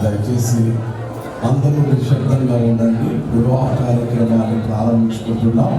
దయచేసి అందరూ నిశ్శబ్దంగా ఉండండి. వివాహ కార్యక్రమాన్ని ప్రారంభించుకుంటున్నాం.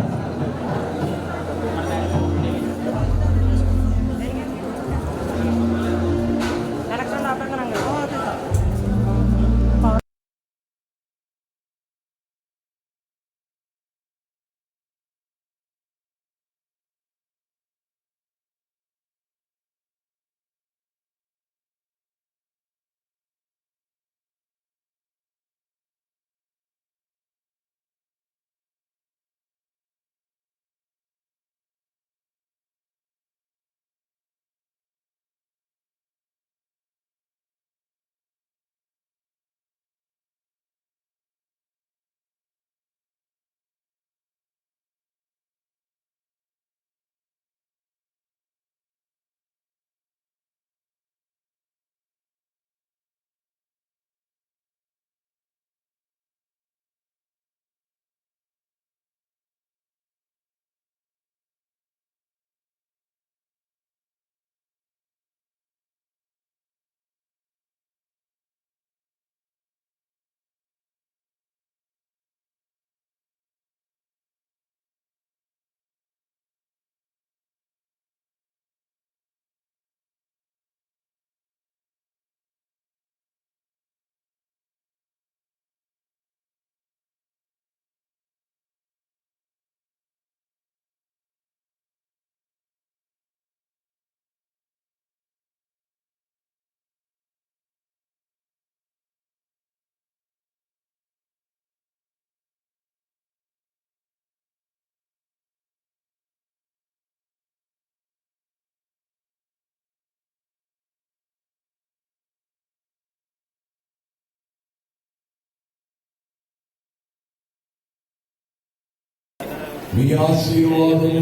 మీ ఆశీర్వాదము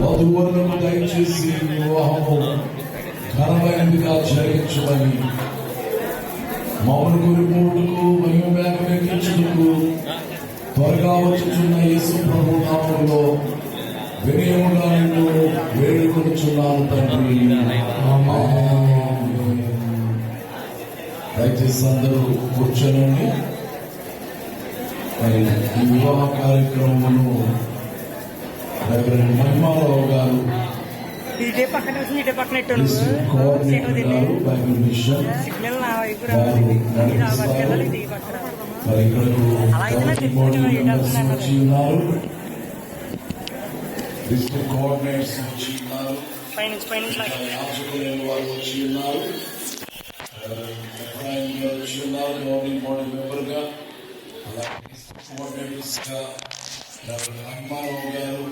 వధువులను దయచేసి వివాహము ఘనమైనదిగా జరిగించమని మౌను గురిమూడుకు మహిమేకించుటకు త్వరగా వచ్చుచున్న యేసు ప్రభు నామములో వినయముగా నిన్ను వేడుకొనుచున్నాను తండ్రి. దయచేసి అందరూ కూర్చోనండి. మరి ఈ వివాహ కార్యక్రమమును మహిమారావు గారు కోఆర్డినేటర్ గారు బైబిల్ మిషన్ మరి ఇక్కడకు వచ్చి ఉన్నారు. డిస్ట్రిక్ట్ కోఆర్డినేటర్స్ వచ్చి ఉన్నారు. యాజకులైన వారు వచ్చి ఉన్నారు. వచ్చి ఉన్నారు. గవర్నింగ్ బాడీ మెంబర్ గా కోఆర్డినేటర్స్ గా హనుమారావు గారు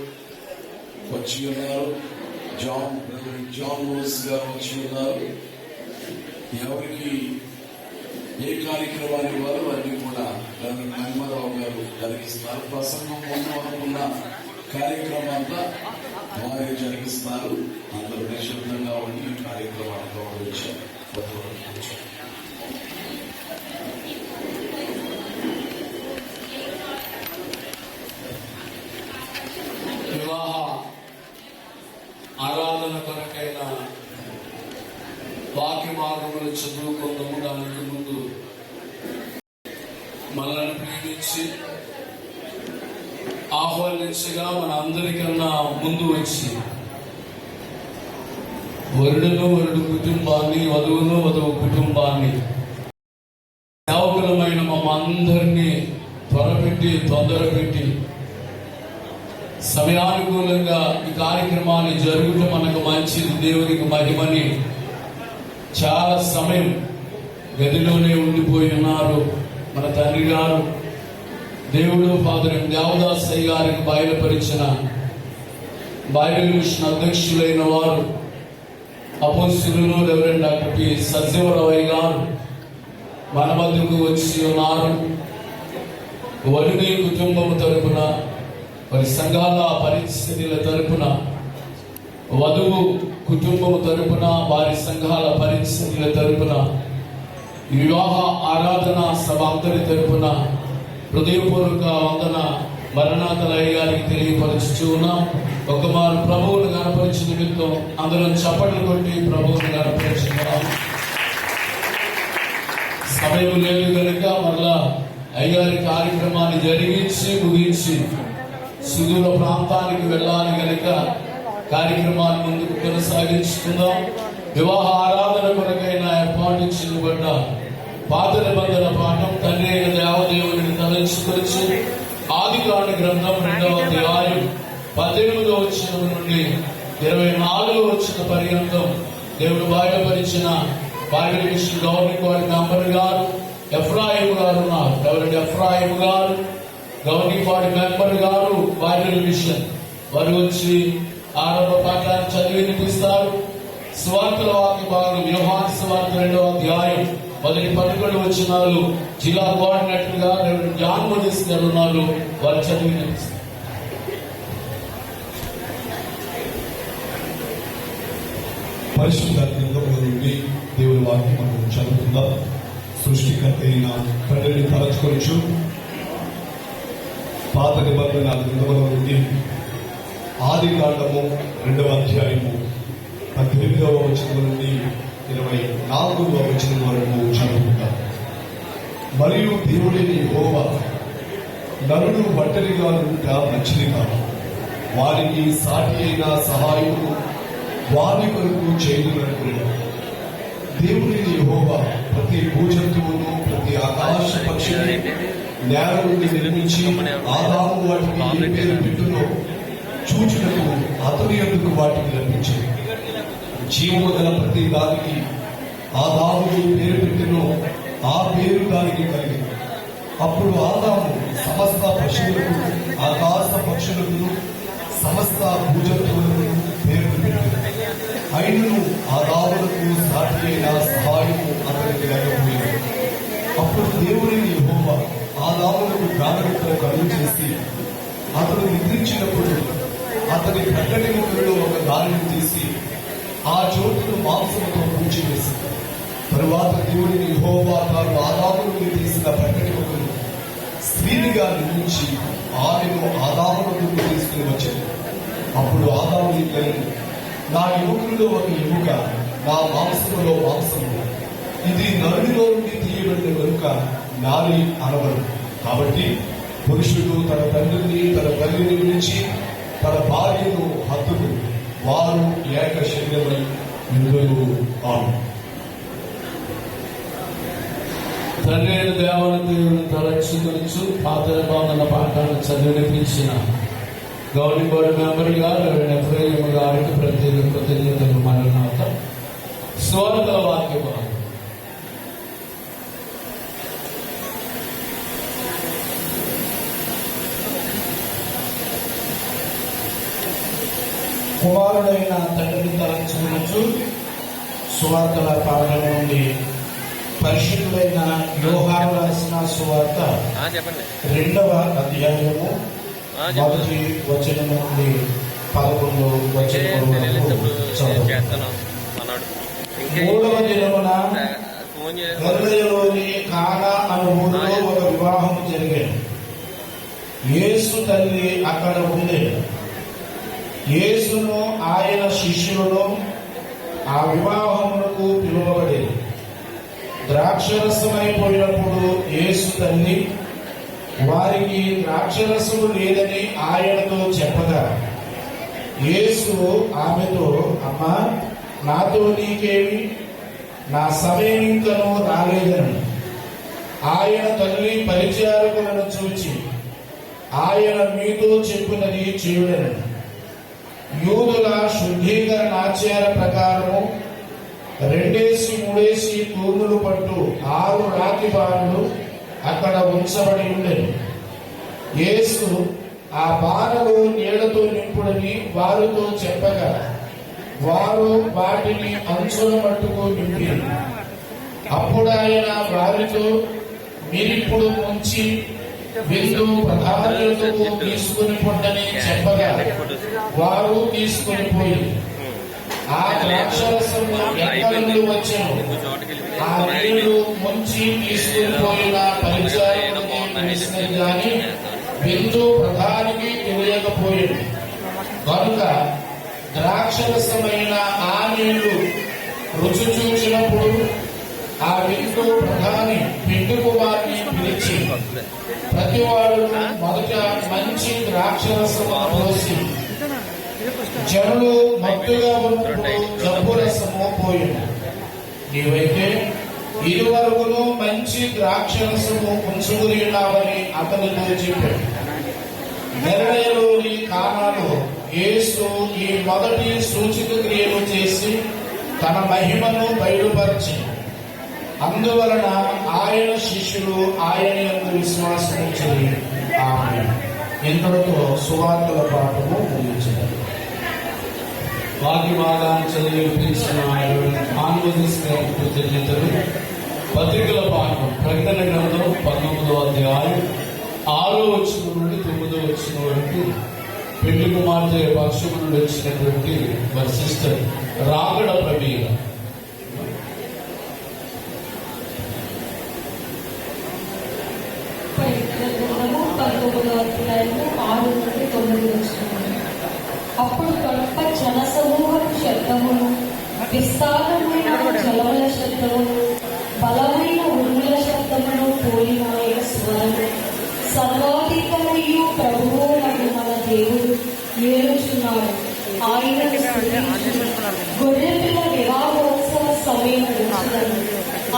వచ్చి ఉన్నారు. జాన్ లూయిస్ గారు వచ్చి ఉన్నారు. ఎవరికి ఏ కార్యక్రమాన్ని వారు అన్ని కూడా హనుమారావు గారు జరిగిస్తున్నారు. ప్రసంగం ముందు అనుకున్న కార్యక్రమం అంతా వారే జరిగిస్తున్నారు. అందరూ నిశ్శబ్దంగా ఉండి ఈ కార్యక్రమాన్ని గౌరవించారు. వివాహ ఆరాధన కొరకైన వాక్య మార్గములు చదువుకుందాము. దానికి ముందు మనల్ని ప్రేమించి ఆహ్వానించగా మన అందరికన్నా ముందు వచ్చి వరుడును వరుడు కుటుంబాన్ని, వధువును వధువు కుటుంబాన్ని, సేవకులమైన మమ్మందరినీ త్వరపెట్టి తొందరపెట్టి సమయానుకూలంగా ఈ కార్యక్రమాన్ని జరుగుతూ మనకు మంచిది, దేవునికి మహిమని చాలా సమయం గదిలోనే ఉండిపోయి ఉన్నారు మన తండ్రి గారు. దేవుడు ఫాదర్ దేవదాసయ్య గారికి బయలుపరిచిన బైబిల్ మిషన్ అధ్యక్షులైన వారు అపోస్తలులు రెవరెండ్ డాక్టర్ పి సత్యవరవయ్య గారు మన మధ్యకు వచ్చి ఉన్నారు. వరుడి కుటుంబం తరపున, వారి సంఘాల పరిస్థితుల తరపున వధువు కుటుంబం తరపున, వారి సంఘాల పరిస్థితుల తరపున, వివాహ ఆరాధన సభ అందరి తరపున హృదయపూర్వక వందన మరణాతలయ్య గారికి తెలియపరుచుతూ ఉన్నాం. ఒక మారు ప్రభువును కనపరిచి నిమిత్తం అందరం చప్పట్లు కొట్టి ప్రభువును కనపరుచున్నాం. సమయం లేదు కనుక మరలా అయ్యారి కార్యక్రమాన్ని జరిగించి ముగించి సుదూర ప్రాంతానికి వెళ్ళాలి కనుక కార్యక్రమాన్ని ముందుకు కొనసాగించుకుందాం. వివాహ ఆరాధన కొరకైనా ఏర్పాటు చేయబడ్డ పాత నిబంధన పాఠం తండ్రి అయిన దేవదేవుని తలంచుకొచ్చి ఆదికాండ గ్రంథం 2వ అధ్యాయం 18వ వచనం నుండి 24వ వచనం పర్యంతం దేవుడు బయలుపరిచిన బైబిల్ మిషన్ గవర్నింగ్ మెంబర్ గారు ఎఫ్రాయిం గారు ఉన్నారు. ఎవరంటే ఎఫ్రాయిం గారు గవర్నింగ్ బాడీ మెంబర్ గారు బైబిల్ మిషన్ వారు వచ్చి ఆరంభ పాఠాన్ని చదివి వినిపిస్తారు. సువార్తల వాక్య భాగం యోహాను సువార్త 2వ అధ్యాయం మొదటి 11 వచనాలు జిల్లా కోఆర్డినేటర్ గా జాన్ మోదిస్ గారు ఉన్నారు. వారు చదివి వినిపిస్తారు. పరిశుద్ధ గ్రంథంలో నుండి దేవుని వాక్యం మనం చదువుకుందాం. సృష్టికర్త అయిన తండ్రిని తలచుకొనొచ్చు. పాత నిబంధన గ్రంథంలో నుండి ఆదికాండము 2వ అధ్యాయము 18వ వచనం నుండి 24వ వచనం వరకు చదువుకుందాం. మరియు దేవుడైన యెహోవా నరుడు ఒంటరిగా ఉంట మంచిది కాదు, వారికి సాటి అయిన సహాయకుడు వారి కొరకు చేయనుకున్నాడు. దేవుడైన యెహోవా ప్రతి భూజంతువును ప్రతి ఆకాశ పక్షిని నేల నుండి నిర్మించి ఆదాము వాటికి ఏ పేరు పెట్టునో చూచుటకు అతని ఎందుకు వాటికి లభించింది. జీవము గల ప్రతి దానికి ఆదాము పేరు పెట్టెనో ఆ పేరు దానికి కలిగింది. అప్పుడు ఆదాము సమస్త పశువులకు ఆకాశ పక్షులకు సమస్త భూజంతువులకు పేరు పెట్టాడు. అయినను ఆదాములకు సాటి అయిన సహాయము అతనికి లేకపోయింది. అప్పుడు దేవుడైన యెహోవా ఆదాములకు ప్రాణమిత్ర కలుగు చేసి అతడు నిద్రించినప్పుడు అతని ప్రక్కటి ముఖంలో ఒక దారిని తీసి ఆ చోటును మాంసంతో పూడ్చివేసి తరువాత దేవుడిని యెహోవా తాను ఆదాము నుండి తీసిన ప్రక్కటి ముఖను స్త్రీనిగా నిర్మించి ఆమెను ఆదాము నుండి తీసుకుని వచ్చింది. అప్పుడు ఆదాము ఇద్దరు, నా ఎముకలో ఒక ఎముక, నా మాంసములో మాంసము, ఇది నరుడిలో నుండి తీయబడిన కనుక నారి అనబడు. కాబట్టి పురుషుడు తన తండ్రిని తన తల్లిని విడిచి తన భార్యను హత్తుకు, వారు ఏక శరీరమై ఉందురు. ఆమేన్. తండ్రి అయిన దేవుని తలచుకొనొచ్చు పాత నిబంధన పాఠాన్ని చదివి వినిపించిన గవర్నింగ్ బాడీ మెంబర్ గారు ఎఫ్రాయిం గారికి ప్రత్యేక కృతజ్ఞతలు. మరణాత సువార్తల వాక్య భాగం కుమారుడైన తండ్రిని తలంచుకొనొచ్చు. సువార్తల పాఠం నుండి పరిశుద్ధుడైన యోహాను రాసిన సువార్త 2వ అధ్యాయము మొదటి వచనం నుండి 11వ వచనం వరకు చదువుతాం. 3వ దినమున గలిలయలోని కానా అను ఊరిలో ఒక వివాహం జరిగాను. యేసు తల్లి అక్కడ ఉండేది. యేసును ఆయన శిష్యులను ఆ వివాహమునకు పిలువబడేది. ద్రాక్షరసమైపోయినప్పుడు యేసు తల్లి వారికి ద్రాక్షరసము లేదని ఆయనతో చెప్పగా యేసు ఆమెతో, అమ్మా, నాతో నీకేమి, నా సమయం ఇంకనూ రాలేదని. ఆయన తల్లి పరిచారకులను చూచి, ఆయన మీతో చెప్పినది చేయుడని. యూదుల శుద్ధీకరణ ఆచార ప్రకారము 2-3 తూములు పట్టు 6 రాతి బాణలు అక్కడ ఉంచబడి ఉండేది. యేసు ఆ బాణలు నీళ్లతో నింపుడని వారితో చెప్పగా వారు వాటిని అంచుల మట్టుకు నింపి, అప్పుడు ఆయన వారితో, మీరిప్పుడు ముంచి విందు ప్రధానులకు తీసుకుని పొండని చెప్పగా వారు తీసుకుని పోయి ఆ ద్రాక్షరసము ఎక్కడి నుండి వచ్చెను? ఆ నీళ్లు ముంచి తీసుకుని పోయిన పరిచారకుడికి తెలిసినది గాని విందు ప్రధానికి తెలియకపోయింది. కనుక ద్రాక్షరసమైన ఆ నీళ్లు రుచి చూచినప్పుడు ఆ విందు ప్రధాని పిండి కుమార్ని పిలిచి ప్రతివాడు మొదట మంచి ద్రాక్షరసము పోసి జనులు మత్తుగా ఉన్నప్పుడు జబ్బు రసము పోయింది. నీవైతే ఇరువరకును మంచి ద్రాక్షరసము ఉంచుకుని ఉన్నావని అతనితో చెప్పాడు. గలిలయలోని కానాలో యేసు ఈ మొదటి సూచక క్రియలు చేసి తన మహిమను బయలుపరిచి అందువలన ఆయన శిష్యులు ఆయన యందు విశ్వాసం ఉంచి ఆమేన్. ఇంతటితో సువార్తల పాఠము ముగించారు. వాక్య భాగాన్ని చదివి వినిపించిన ఆన్వదిస్తున్న కృతజ్ఞతలు. పత్రికల పాఠం ప్రకటన గ్రంథం 19వ అధ్యాయం 6వ వచనం నుండి 9వ వచనం వరకు పెళ్లి కుమార్తె పక్షము నుండి వచ్చినటువంటి వారి సిస్టర్ రాగడ ప్రవీణ. అప్పుడు గొప్ప జన సమూహపు శబ్దమును, విస్తారమైన జలముల శబ్దమును, బలమైన ఉరుముల శబ్దమును పోలిన స్వరము, సర్వాధికారియు ప్రభువు మన దేవుడు ఏలుచున్నాడు. ఆయన గొర్రెపిల్ల వివాహోత్సవ సమయం వచ్చినది.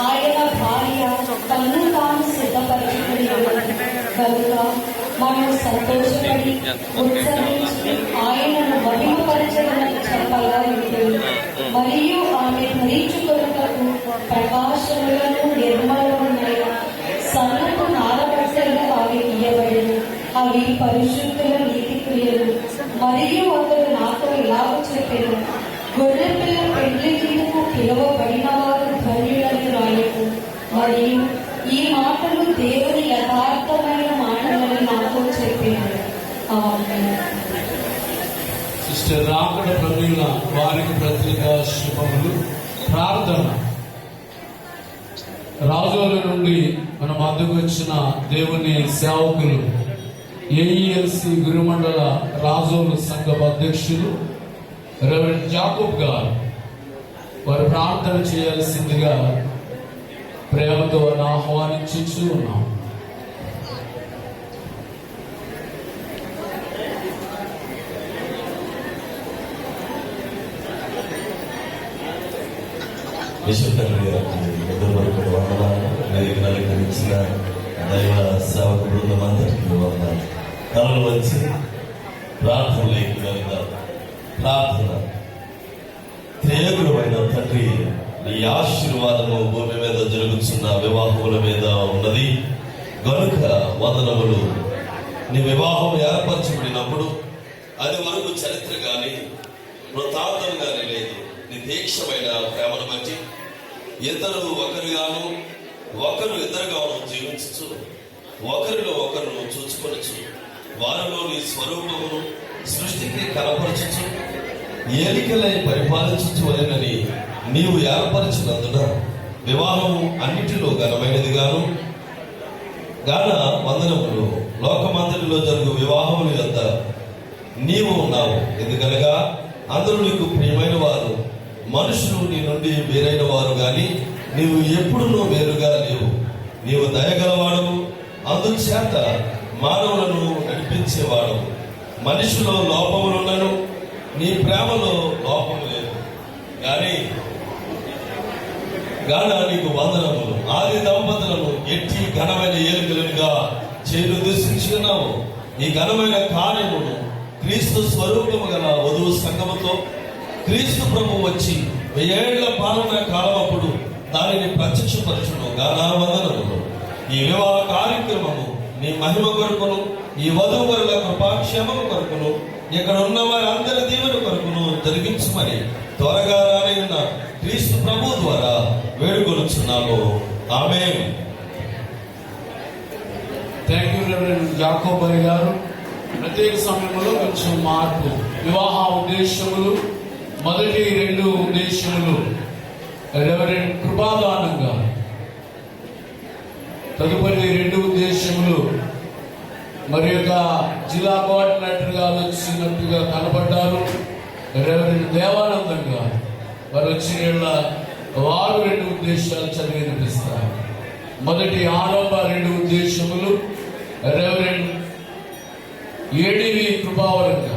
ఆయన భార్య తన్ను తాను సిద్ధపరచుకుని కనుక మనం సంతోషపడి ఉత్సవించి ఆయనను మహిమపరచడానికి చెప్పగా ఉంటుంది. మరియు ఆమె ధరించుకొనుటకు ప్రకాశములను నిర్మలములైన సన్నపు నారబట్టలు ఆమె ఇయ్యబడిను. అవి పరిశుద్ధుల నీతి క్రియలు. మరియు అతడు నాతో ఇలాగ చెప్పెను, గొర్రెపిల్ల పెండ్లి విందుకు పిలువబడిన వారు ధన్యులని రాయకు. మరియు ఈ మాటలు దేవుని యథార్థమైన మాటలని నాతో చెప్పాను. సిస్టర్ రాగడ ప్రవీణ వారికి ప్రత్యేక శుభములు. ప్రార్థన. రాజోల నుండి మన మధ్యకు వచ్చిన దేవుని సేవకులు ఏఈఎల్సి గురుమండల రాజోలు సంఘం అధ్యక్షులు రెవరెండ్ జాకబ్ గారు వారు ప్రార్థన చేయాల్సిందిగా ప్రేమతో ఆహ్వానించుచూ ఉన్నాం. విశ్వకర్మించిన దైవ సేవక బృందం అందరికీ వందనాలు. తలలు వచ్చి ప్రార్థన లేకుండా ప్రార్థన. త్రియేకుడైన తండ్రి, నీ ఆశీర్వాదము భూమి మీద జరుగుతున్న వివాహముల మీద ఉన్నది గనుక వందనములు. నీ వివాహం ఏర్పరచబడినప్పుడు అది వరకు చరిత్ర కానీ వృత్తాంతం కానీ లేదు. నీ దీక్షమైన ప్రేమను బట్టి ఇద్దరు ఒకరుగాను ఒకరు ఇద్దరుగాను జీవించు, ఒకరిలో ఒకరు చూసుకొనచ్చు, వారిలో నీ స్వరూపమును సృష్టికి కనపరచు, ఏలికలై పరిపాలించు అనేనని నీవు ఏర్పరిచినందున వివాహం అన్నిటిలో ఘనమైనది గాను వందనములు. లోకమంతటిలో జరుగు వివాహముల యొద్ద నీవు ఉన్నావు. ఎందుకనగా అందరూ నీకు ప్రియమైన వారు, మనుషులు నీ నుండి వేరైన వారు గాని నీవు ఎప్పుడూ వేరుగా లేవు. నీవు దయగలవాడవు, అందుచేత మానవులను నడిపించేవాడవు. మనిషిలో లోపములున్నను నీ ప్రేమలో లోపము లేదు గాన నీకు వందనములు. ఆది దంపతులను ఎట్టి ఘనమైన ఏలుకలుగా చేయను దర్శించుకున్నావు. ఈ ఘనమైన కార్యమును క్రీస్తు స్వరూపము గల వధువు సంగముతో క్రీస్తు ప్రభు వచ్చి 1000 ఏళ్ల పాలన కాలం అప్పుడు దానిని ప్రత్యక్షపరచును గానా వందనములు. ఈ వివాహ కార్యక్రమము నీ మహిమ కొరకును, ఈ వధువుల కృపాక్షేమము కొరకును, ఇక్కడ ఉన్న వారందరి దీవెన కొరకును జరిగించమని త్వరగా రానైన క్రీస్తు ప్రభు ద్వారా వేడుకొనుచున్నాము. ఆమేన్. థ్యాంక్ యూ రెవరెండ్ జాకోబ్ గారు. ప్రత్యేక సమయంలో కొంచెం మార్పు, వివాహ ఉద్దేశములు మొదటి 2 ఉద్దేశములు రెవరెండ్ కృపాదానంగా, తదుపరి 2 ఉద్దేశములు మరి యొక్క జిల్లా కోఆర్డినేటర్ గా వచ్చినట్టుగా కనబడ్డారు రెవరెండ్ దేవానందంగా. వారు వచ్చిన వారు 2 ఉద్దేశాలు చదివి వినిపిస్తారు. మొదటి ఆరంభ 2 ఉద్దేశములు రెవరెండ్ ఏడివి కృపావరంగా,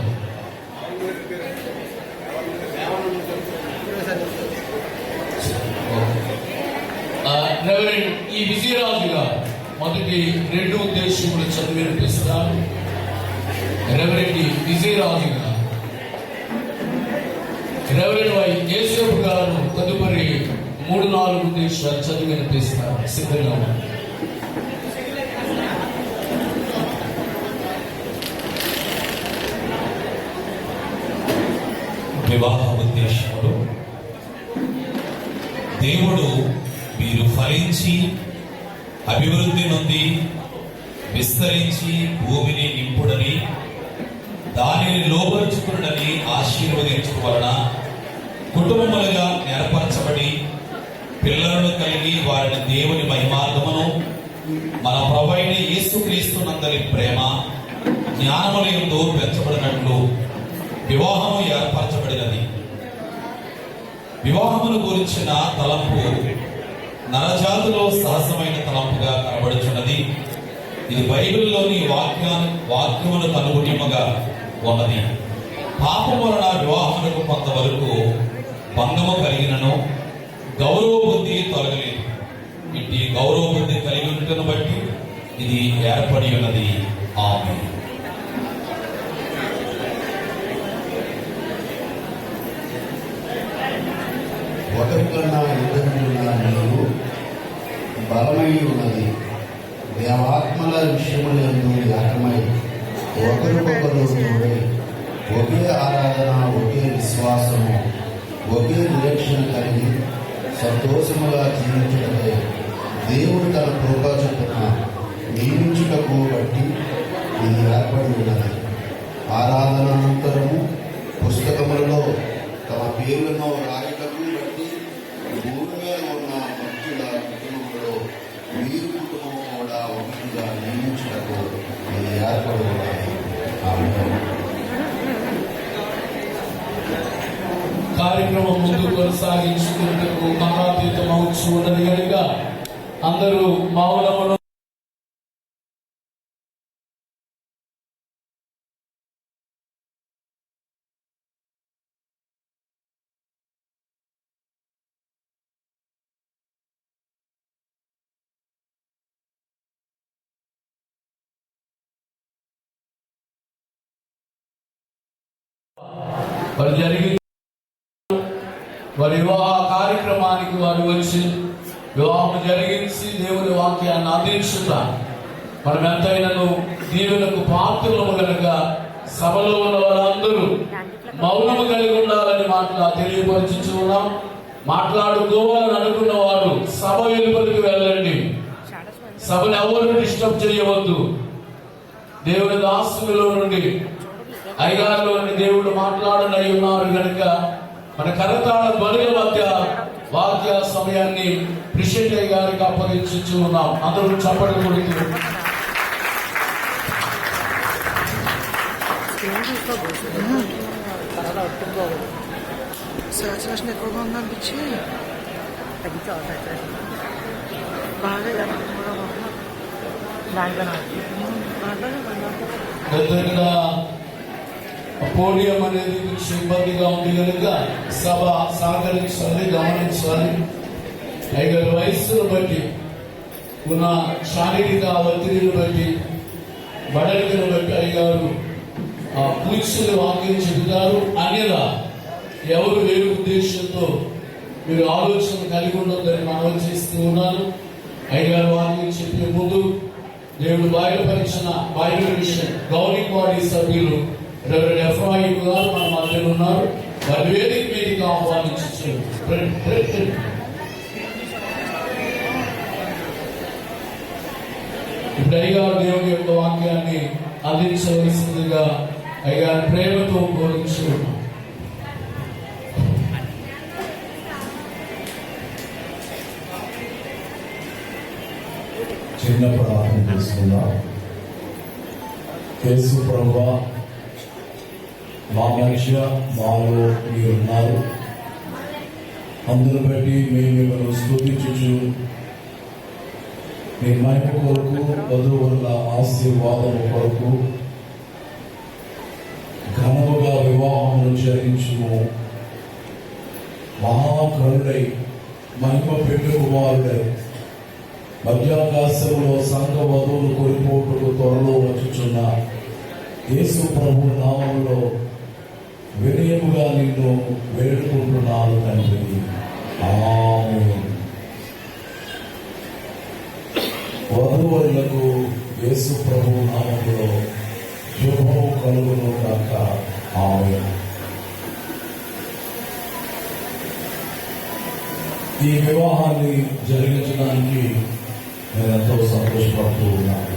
రెవరెండ్ ఈ విజయరాజు గారు మొదటి 2 ఉద్దేశములు చదివి వినిపిస్తారు. రెవరెండ్ విజయరాజు గారు, రెవరెండ్ వై యేసేపు గారు తదుపరి 3-4 ఉద్దేశాలు చదివి వినిపిస్తారు. సిద్ధంగా ఉన్నారు. వివాహ ఉద్దేశములు. దేవుడు మీరు ఫలించి అభివృద్ధి నొంది విస్తరించి భూమిని నింపుడని దానిని లోబరుచుకునని ఆశీర్వదించడం వలన కుటుంబములుగా ఏర్పరచబడి పిల్లలను కలిగి వారిని దేవుని మహిమార్గమును మన ప్రభువైన యేసుక్రీస్తు నందలి ప్రేమ జ్ఞానములందు పెంచబడినట్లు వివాహము ఏర్పరచబడినది. వివాహమును గురించిన తలంపు నరజాతిలో సహజమైన తలంపుగా కనబడుచున్నది. ఇది బైబిల్లోని వాక్యములకు అనుగుణ్యముగా ఉన్నది. పాపం వలన వివాహములకు కొంతవరకు భంగము కలిగినను గౌరవ బుద్ధి తొలగలేదు. ఇట్టి గౌరవ బుద్ధి కలిగి ఉండటను బట్టి ఇది ఏర్పడి ఉన్నది. ఆమేన్. ఒకరికన్నా ఇద్దరున్న నీవు బలమై ఉన్నది. దేవాత్మల విషయములందు ఏకమై ఒకరికొకరు తోడై ఒకే ఆరాధన, ఒకే విశ్వాసము, ఒకే నిరీక్షణ కలిగి సంతోషముగా జీవించడమే దేవుడు తన కృపా చొప్పున నియమించుటకు బట్టి ఇది ఏర్పడి ఉన్నది. ఆరాధనానంతరము పుస్తకములలో తమ పేర్లను రాయటకు బట్టి భూమి మీద ఉన్న భక్తుల కుటుంబంలో మీరు కుటుంబం కూడా ఒకటిగా నియమించటకు ఇది ఏర్పడి ఉన్నది. కార్యక్రమం ముందు కొనసాగించుకుంటూ మహాతీతమవచ్చు ఉన్నది కనుక అందరూ మౌనమును వారు జరిగి వారి వివాహ కార్యక్రమానికి వారు వచ్చి వివాహం జరిగించి దేవుని వాక్యాన్ని అందించుట మనం ఎంతైనాను దీవులకు పాత్రలము కనుక సభలో ఉన్న వారందరూ మౌనము కలిగి ఉండాలని తెలియపరచుచు ఉన్నాం. మాట్లాడుకోవాలని అనుకున్న వారు సభ వెలుపలికి వెళ్ళండి. సభను ఎవరు డిస్టర్బ్ చేయవద్దు. దేవుని దాసులో నుండి అయ్యగారిలో నుండి దేవుడు మాట్లాడనై ఉన్నారు కనుక మన కరతాళ ధ్వనుల మధ్య వాక్య సమయాన్ని ప్రెసిడెంట్ గారికి అప్పగించు ఉన్నాం. అందరూ చప్పట్లు కొడుతూ సాచురేషన్ ఎక్కువగా ఉందనిపించి బాగా పెద్దగా పోడియం అనేది కొంచెం ఇబ్బందిగా ఉంది కనుక సభ సహకరించాలి, గమనించాలి. ఐదారు వయస్సును బట్టి ఉన్న శారీరక ఒత్తిడిని బట్టి బడలికను బట్టి అయ్యారు పూజలు వాక్యం చెబుతారు. అనేలా ఎవరు వేరు ఉద్దేశంతో మీరు ఆలోచన కలిగి ఉండొద్దని మనం చేస్తూ ఉన్నాను. అయ్యగారు వాక్యం చెప్పే ముందు దేవుడు బయలుపరిచిన బైబిల్ మిషన్ గవర్నింగ్ బాడీ సభ్యులు రెవరెండ్ ఎఫ్రాయిం గారు మన మధ్యలో ఉన్నారు. వారి వేదిక మీదకి ఆహ్వానించారు. ఇప్పుడు అయ్యగారు దేవుని యొక్క వాక్యాన్ని అందించవలసిందిగా అయ్యగారు ప్రేమతో కోరించు. చిన్న ప్రార్థన చేసుకుందాం. యేసు ప్రభువా, మా మధ్య మాలో మీరున్నారు. అందరూ బట్టి మేము మిమ్మల్ని స్తుతించుచు మీ మహిమ కొరకు, వధువుల ఆశీర్వాదం కొరకు ఘనముగా వివాహమును జరిగించుము. మహాకరుడై మహిమ పెట్టు కుమారుడై మధ్యాకాశంలో సంఘ వధువులు కొరిపోటుకు త్వరలో వచ్చుచున్న యేసు ప్రభు నామములో వినయముగా నిన్ను వేడుకుంటున్నాను తండ్రి. ఆమేన్. వధువులకు యేసు ప్రభు నామములో శుభము కలుగును గాక. ఆమేన్. ఈ వివాహాన్ని జరిగించడానికి నేను ఎంతో సంతోషపడుతూ ఉన్నాను.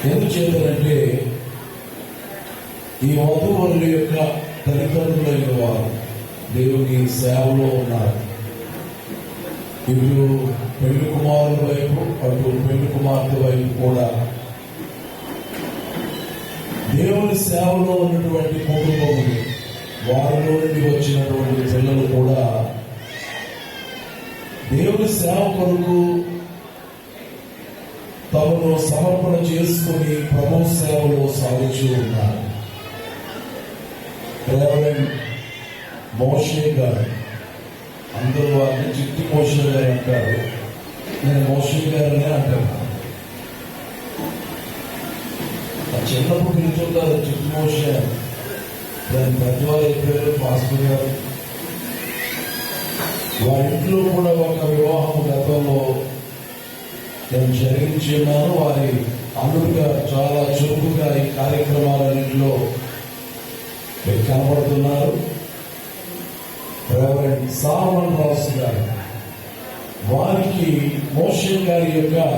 ఎందుచేతంటే ఈ వధువుల యొక్క తల్లిదండ్రులైన వారు దేవుని సేవలో ఉన్నారు. ఇటు పెళ్లి కుమారుల వైపు, అటు పెళ్లి కుమార్తె వైపు కూడా దేవుని సేవలో ఉన్నటువంటి కుటుంబములు, వారిలో నుండి వచ్చినటువంటి పిల్లలు కూడా దేవుని సేవ కొరకు తమను సమర్పణ చేసుకుని ప్రభు సేవలో సాగుతూ ఉన్నారు. రెవరెండ్ మోషే గారు, అందరూ వారిని చిట్టి మోషే గారు అంటారు, నేను మోషే గారనే అంటాను. చిన్నప్పుడు పిలుచుంటారు చిట్టి మోషే, దాని పెద్దవారు చెప్పారు పాస్టర్ గారు. వారి ఇంట్లో కూడా ఒక వివాహం గతంలో నేను జరిగించి ఉన్నాను. వారి అల్లుడుగా చాలా చురుకుగా ఈ కార్యక్రమాలన్నింటిలో కనబడుతున్నారు. రెవరెండ్ సాల్మన్ రాసు గారు, వారికి మోషే గారి యొక్క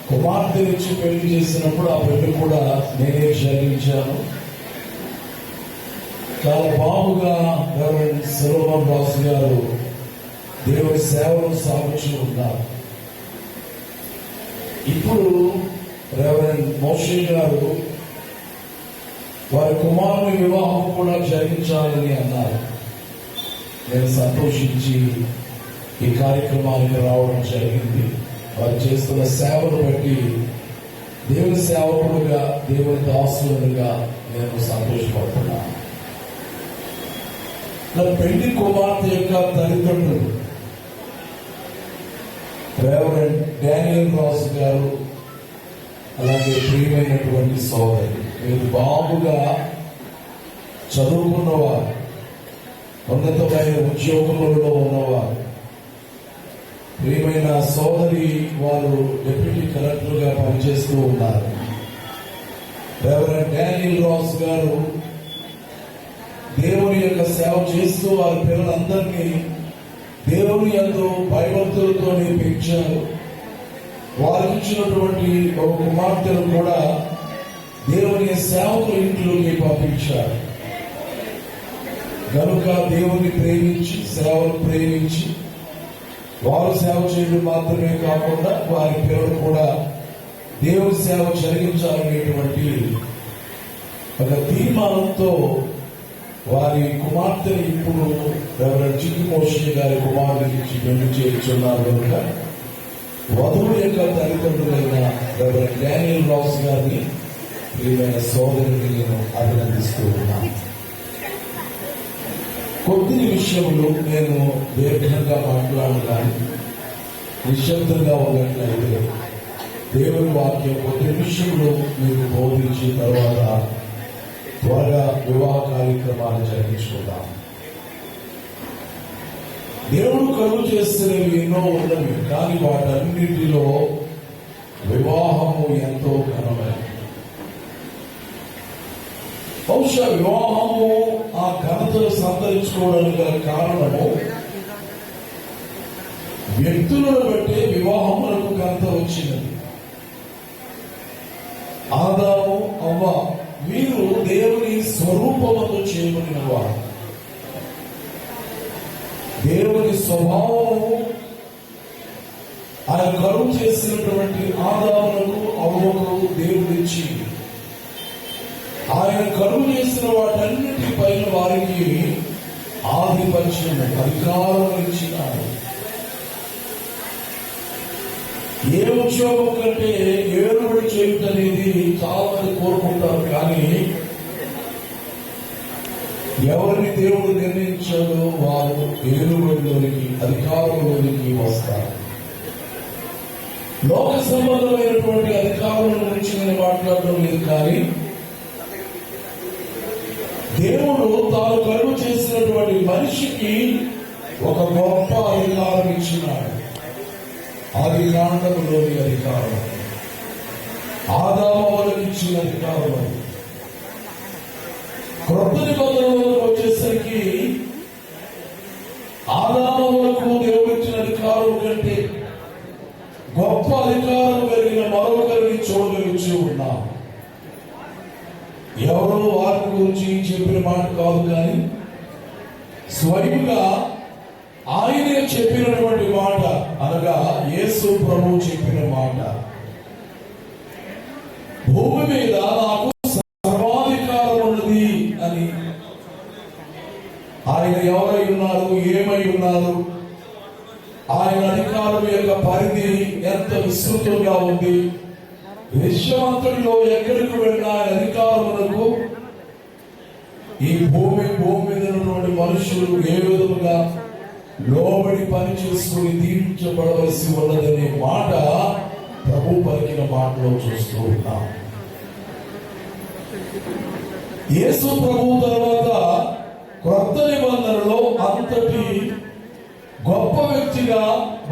కుమార్తె నుంచి పెళ్లి చేసినప్పుడు ఆ పెళ్లి కూడా నేనే జరిగించాను. చాలా బాగుగా రెవరెండ్ సొలొమన్ రాసు గారు దేవుని సేవను సాగుతూ ఉన్నారు. ఇప్పుడు రెవరెండ్ మోషే గారు వారి కుమారుని వివాహం కూడా జరిగించాలని అన్నారు. నేను సంతోషించి ఈ కార్యక్రమానికి రావడం జరిగింది. వారు చేస్తున్న సేవను బట్టి దేవుని సేవకుడుగా, దేవుని దాసులుగా నేను సంతోషపడుతున్నాను. నా పెళ్లి కుమార్తె యొక్క తల్లిదండ్రులు రెవరెండ్ డానియల్ రాసు గారు, అలాగే ప్రియమైనటువంటి సోదరి, మీరు బాగుగా చదువుకున్నవారు, ఉన్నతమైన ఉద్యోగములలో ఉన్నవారు. ప్రియమైన సోదరి వారు డిప్యూటీ కలెక్టర్ గా పనిచేస్తూ ఉన్నారు. రెవరెండ్ డానియల్ రాసు గారు దేవుని యొక్క సేవ చేస్తూ వారి పిల్లలందరినీ దేవుని యందు భయభక్తులతో పెంచారు. వారికి ఇచ్చినటువంటి ఒక కుమార్తెను కూడా దేవుని సేవకుల ఇంట్లోకి పంపించారు. కనుక దేవుని ప్రేమించి, సేవను ప్రేమించి, వారు సేవ చేయడం మాత్రమే కాకుండా వారి పిల్లలు కూడా దేవుని సేవ జరిగించాలనేటువంటి ఒక తీర్మానంతో వారి కుమార్తెని ఇప్పుడు రెవరెండ్ చిట్టి మోషే గారి కుమారుడికి పెళ్లి చేయించున్నారు. కనుక వధువు యొక్క తల్లిదండ్రులైన రెవరెండ్ డానియల్ రాసు గారిని, ప్రియమైన సోదరుని నేను అభినందిస్తూ ఉన్నాను. కొద్ది విషయంలో నేను దీర్ఘంగా మాట్లాడగానే నిశ్శబ్దంగా ఉన్నట్లయితే దేవుని వాక్యం కొద్ది విషయంలో మీకు బోధించిన తర్వాత త్వరగా వివాహ కార్యక్రమాలు జరిగించుకుందాం. దేవుడు కలుగు చేస్తున్నవి ఎన్నో ఉన్నవి, కానీ వాటన్నిటిలో వివాహము ఎంతో ఘనమైనది. బహుశా వివాహము ఆ ఘనతను సంతరించుకోవడానికి గల కారణము వ్యక్తులను బట్టి వివాహములకు ఘనత వచ్చినది. ఆదాము, అవ్వ వీరు దేవుని స్వరూపముతో చేయబడిన వారు. దేవుని స్వభావము ఆయన కలుగు చేసినటువంటి ఆదాములకు అవ్వకు దేవుడిచ్చి ఆయన కలుగు చేసిన వాటన్నిటి పైన వారికి ఆధిపత్యం అధికారం ఇచ్చినాడు. ఏ ఉద్యోగం కంటే ఏలుబడి చేయుట అనేది చాలా మంది కోరుకుంటారు, కానీ ఎవరిని దేవుడు నిర్ణయించాడో వారు ఏలుబడిలోనికి అధికారంలోనికి వస్తారు. లోక సంబంధమైనటువంటి అధికారుల గురించి నేను మాట్లాడడం లేదు, కానీ దేవుడు తాను కలుగు చేసినటువంటి మనిషికి ఒక గొప్ప అధికారం ఇచ్చినాడు. ఆది కాండములోని అధికారం, ఆదాములకు ఇచ్చిన అధికారం. క్రొత్త నిబంధనలకు వచ్చేసరికి ఆదాములకు దేవుడు ఇచ్చిన అధికారం కంటే గొప్ప అధికారం కలిగిన మరొకరిని చూడగలిచి ఉన్నాం. ఎవరో వారి గురించి చెప్పిన మాట కాదు, కానీ స్వయంగా ఆయనే చెప్పినటువంటి మాట, అనగా యేసు ప్రభువు చెప్పిన మాట, భూమి మీద నాకు సర్వాధికారం ఉన్నది అని. ఆయన ఎవరై ఉన్నారు, ఏమై ఉన్నారు, ఆయన అధికారం యొక్క పరిధి ఎంత విస్తృతంగా ఉంది. విశ్వమంతటిలో ఎక్కడికి వెళ్ళిన ఆయన అధికారములకు ఈ భూమి మీద ఉన్నటువంటి మనుషులు ఏ విధముగా లోబడి పని చేసుకుని దీవించబడవలసి ఉన్నదనే మాట ప్రభు పలికిన మాటలో చూస్తూ ఉన్నాం. యేసు ప్రభు తర్వాత క్రొత్త నిబంధనలో అంతటి గొప్ప వ్యక్తిగా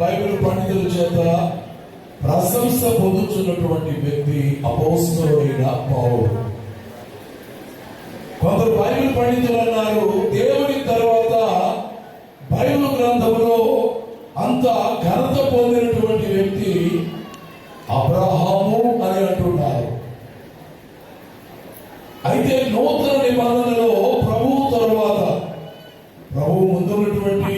బైబిల్ పండితుల చేత ప్రశంస పొందుతున్నటువంటి వ్యక్తి అపోస్తలుడైన పౌలు. కొందరు బైబిల్ పండితులు అన్నారు, దేవుని తర్వాత బైబిల్ గ్రంథంలో అంత ఘనత పొందినటువంటి వ్యక్తి అబ్రహాము అని అంటున్నారు. అయితే నూతన నిబంధనలో ప్రభువు తర్వాత ప్రభువు ముందున్నటువంటి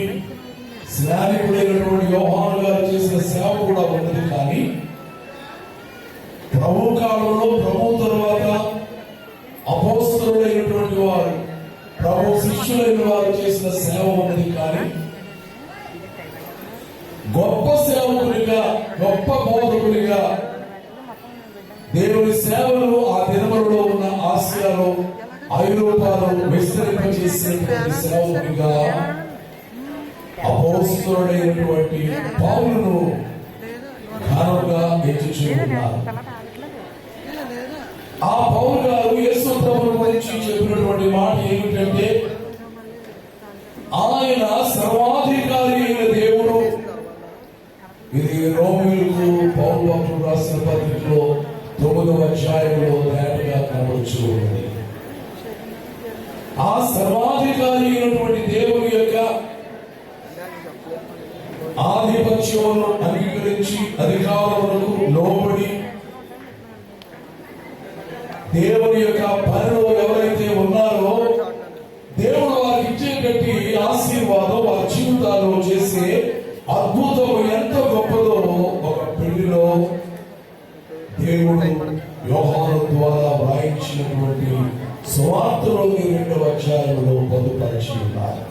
స్నానికుడైనటువంటి యోహాను గారు చేసిన సేవ కూడా ఉన్నది, కానీ ప్రభు కాలంలో ప్రభు తర్వాత అపోస్తలుడైనటువంటి వారు, ప్రభు శిష్యులైన వారు చేసిన సేవ ఉన్నది, కానీ గొప్ప సేవకునిగా, గొప్ప బోధకునిగా దేవుని సేవలు ఆ దినములలో ఉన్న ఆసియాలో, ఐరోపాలో విస్తరింపజేసినటువంటి సేవకునిగా అపోస్తలుడైనటువంటి పౌలును ఘనంగా ఎంచుచున్నారు. ఆ పౌలు గారు యేసు ప్రభువు గురించి చెప్పినటువంటి మాట ఏమిటంటే, ఆయన సర్వాధికారి అయిన దేవుడు. ఇది రోమీయులకు పౌలు భక్తుడు రాసిన పత్రికలో 9వ అధ్యాయంలో తేటగా కనబడుచు ఉన్నది. ఆ సర్వాధికారి అయినటువంటి దేవుని యొక్క ఆధిపత్యమును అంగీకరించి అధికారములకు లోబడి దేవుని యొక్క పనిలో ఎవరైతే ఉన్నారో దేవుడు వారికి ఇచ్చేటట్టి ఆశీర్వాదం వారి జీవితాల్లో చేసే అద్భుతం ఎంత గొప్పదో ఒక పెళ్లిలో దేవుడు యోహాను ద్వారా వ్రాయించినటువంటి సువార్తలోని 2వ అధ్యాయంలో పొందుపరిచి ఉన్నారు.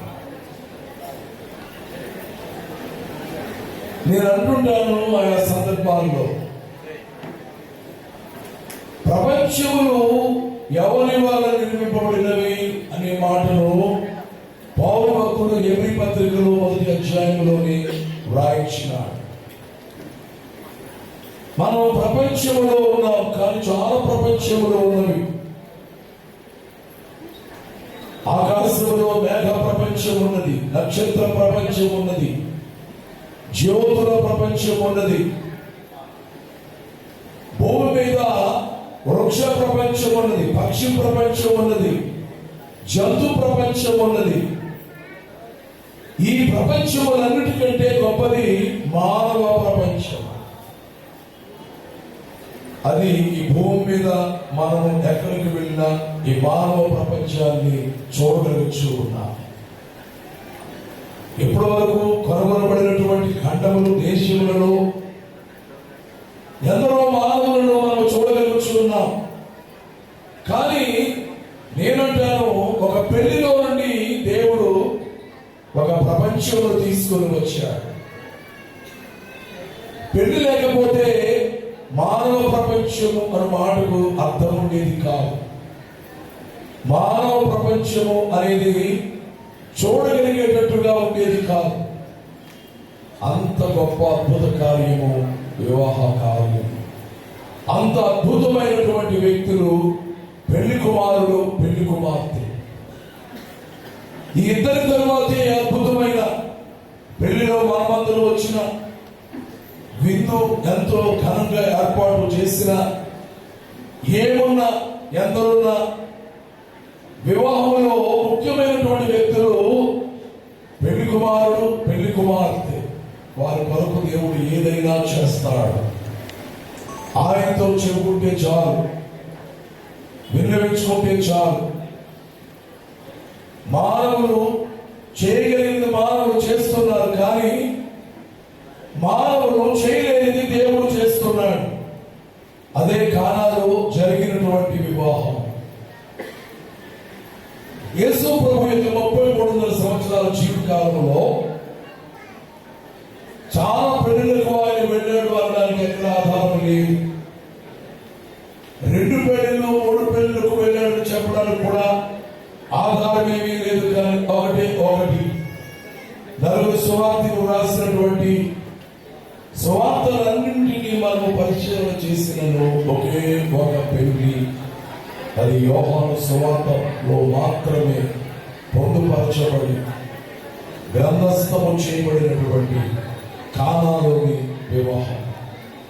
నేను అంటుంటాను, ఆయా సందర్భాల్లో ప్రపంచములు ఎవరి వల్ల నిర్మింపబడినవి అనే మాటను పౌలు భక్తుడు ఎబ్రీ పత్రికలో 1వ అధ్యాయంలోని వ్రాయించినాడు. మనం ప్రపంచంలో ఉన్నాం, కానీ చాలా ప్రపంచంలో ఉన్నవి. ఆకాశంలో మేఘ ప్రపంచం ఉన్నది, నక్షత్ర ప్రపంచం ఉన్నది, జ్యోతుల ప్రపంచం ఉన్నది, భూమి మీద వృక్ష ప్రపంచం ఉన్నది, పక్షి ప్రపంచం ఉన్నది, జంతు ప్రపంచం ఉన్నది. ఈ ప్రపంచములన్నిటికంటే గొప్పది మానవ ప్రపంచం. అది ఈ భూమి మీద మనం ఎక్కడికి వెళ్ళినా ఈ మానవ ప్రపంచాన్ని చూడగలుగుతూ ఉన్నాం. ఇప్పటి వరకు కనుగొనబడినటువంటి ఖండములు, దేశములలో ఉన్నాం. కానీ నేనంటాను, ఒక పెళ్లిలో నుండి దేవుడు ఒక ప్రపంచంలో తీసుకొని వచ్చాడు. పెళ్లి లేకపోతే మానవ ప్రపంచము అనే మాటకు అర్థం ఉండేది కాదు. మానవ ప్రపంచము అనేది చూడగలిగేటట్టుగా ఉండేది కాదు. అంత గొప్ప అద్భుత కార్యము వివాహ కార్యము. అంత అద్భుతమైనటువంటి వ్యక్తులు పెళ్లి కుమారుడు, పెళ్లి కుమార్తె. ఈ ఇద్దరి తరువాతే అద్భుతమైన పెళ్లిలో మనమందరూ వచ్చిన విందు ఎంతో ఘనంగా ఏర్పాటు చేసిన, ఏమున్నా ఎందరున్నా వివాహంలో ముఖ్యమైనటువంటి వ్యక్తులు పెళ్లి కుమారుడు, పెళ్లి కుమార్తె. వారి కొరకు దేవుడు ఏదైనా చేస్తాడు. ఆయనతో చెప్పుకుంటే చాలు, విన్నవించుకుంటే చాలు. మానవులు చేయగలిగిన మానవులు చేస్తున్నారు, కానీ మానవులు చేయలేనిది దేవుడు చేస్తున్నాడు. అదే కానాలో జరిగినటువంటి వివాహం. యేసు ప్రభు యొక్క 33 సంవత్సరాల జీవితకాలంలో చాలా పెళ్లిలకు ఆయన వెళ్ళాడు అనడానికి ఎక్కడ ఆధారం లేదు. 2 పెళ్లిళ్ళు 3 పెళ్లిలకు వెళ్ళాడు చెప్పడానికి కూడా ఆధారం ఏమీ లేదు. కానీ ఒకటి నలుగురు సువార్తకు రాసినటువంటి సువార్తలన్నింటినీ మనము పరిశీలన చేసినను ఒకే ఒక పెళ్లి, అది యోహాను సువార్తలో మాత్రమే పొందుపరచబడి గ్రంథస్థము చేయబడినటువంటి కానాలోని వివాహం.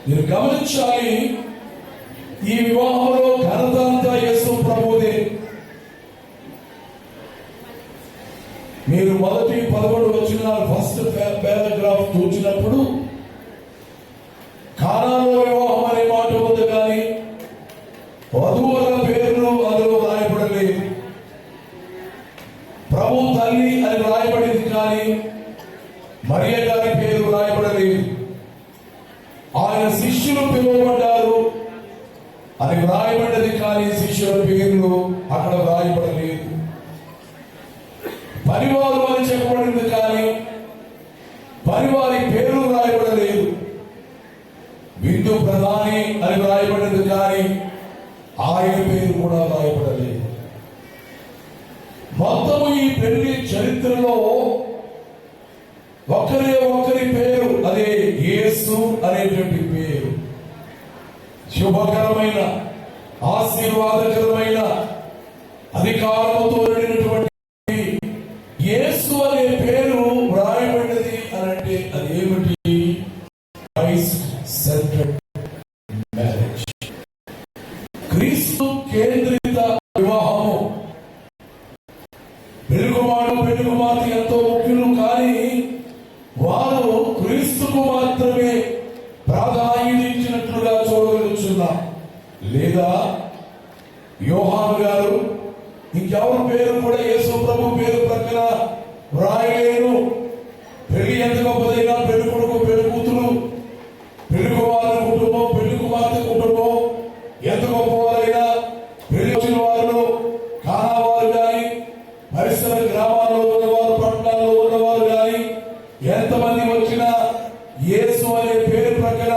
మీరు గమనించాలి, ఈ వివాహంలో ఘనత అంతా యేసు ప్రభుదే. మీరు మొదటి 11 వచనాలు ఫస్ట్ పారాగ్రాఫ్ చూసినప్పుడు కానాలో వివాహం అనే మాట ఉంది, కానీ వధువుల పేర్లు అందులో రాయబడలేదు. ప్రభు తల్లి అని రాయబడింది, కానీ మరియ గారి పేరు రాయబడలేదు. ఆయన శిష్యులు పిలువబడ్డారు అని రాయబడ్డది, కానీ శిష్యుల పేర్లు అక్కడ రాయబడలేదు. పరివారు అని చెప్పబడింది, కానీ పరివారి పేరు రాయబడలేదు. విందు ప్రధాని అని రాయబడింది, కానీ ఆయన పేరు కూడా రాయబడలేదు. మొత్తము ఈ పెళ్లి చరిత్రలో ఒకరి పేరు, అదే యేసు అనేటువంటి పేరు. శుభకరమైన, ఆశీర్వాదకరమైన, అధికారముతో నిండినటువంటి యేసు అనే పేరు వ్రాయబడినది అనంటే అది ఏమిటి? క్రైస్ట్ సెంట్రెడ్ మ్యారేజ్, క్రీస్తు కేంద్రిత వివాహము. పెళ్లి కుమారుడు, పెళ్లి కుమార్తె ఎంతో ముఖ్యులు, కానీ వారు క్రీస్తుకు మాత్రమే ప్రాధాన్యత ఇచ్చినట్లుగా చూడగలుగుతున్నాం. లేదా యోహాను గారు ఇంకెవరి పేరు కూడా యేసు ప్రభు పేరు ప్రక్కన వ్రాయలేను. పెళ్లి ఎంత గొప్పదైనా పెళ్లి కొడుకు, పెళ్లి కూతురు, పెళ్లి కుమారుడు కుటుంబం, పెళ్లి కుమార్తె కుటుంబం ఎంత గొప్పవారైనా, పెళ్లి వచ్చిన వారు కానావారు కానీ, పరిసర గ్రామాల్లో ఉన్నవారు, పట్టణాల్లో ఉన్నవారు కానీ, ఎంతమంది వచ్చినా యేసు అనే పేరు ప్రక్కన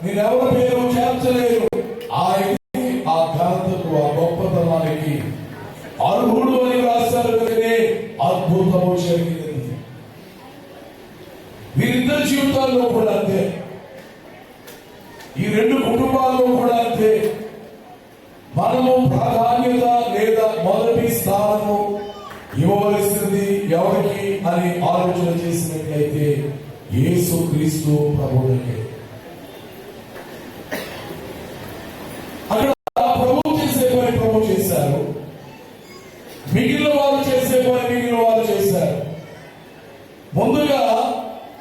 నేనెవరి పేరు చేర్చలేను. ఆయన ఆ ఘనతకు, ఆ గొప్పతనానికి అర్హుడు అని రాశారు. కనుకనే అద్భుతము జరిగింది. వీరిద్దరి జీవితాల్లో కూడా అంతే, ఈ 2 కుటుంబాల్లో కూడా అంతే. మనము ప్రాధాన్యత లేదా మొదటి స్థానము ఇవ్వవలసింది ఎవరికి అని ఆలోచన చేసినట్లయితే యేసు క్రీస్తు ప్రభువుకే. అక్కడ ప్రభు చేసే పని ప్రభు చేశారు, మిగిలిన వారు చేసే పని మిగిలిన వారు చేశారు. ముందుగా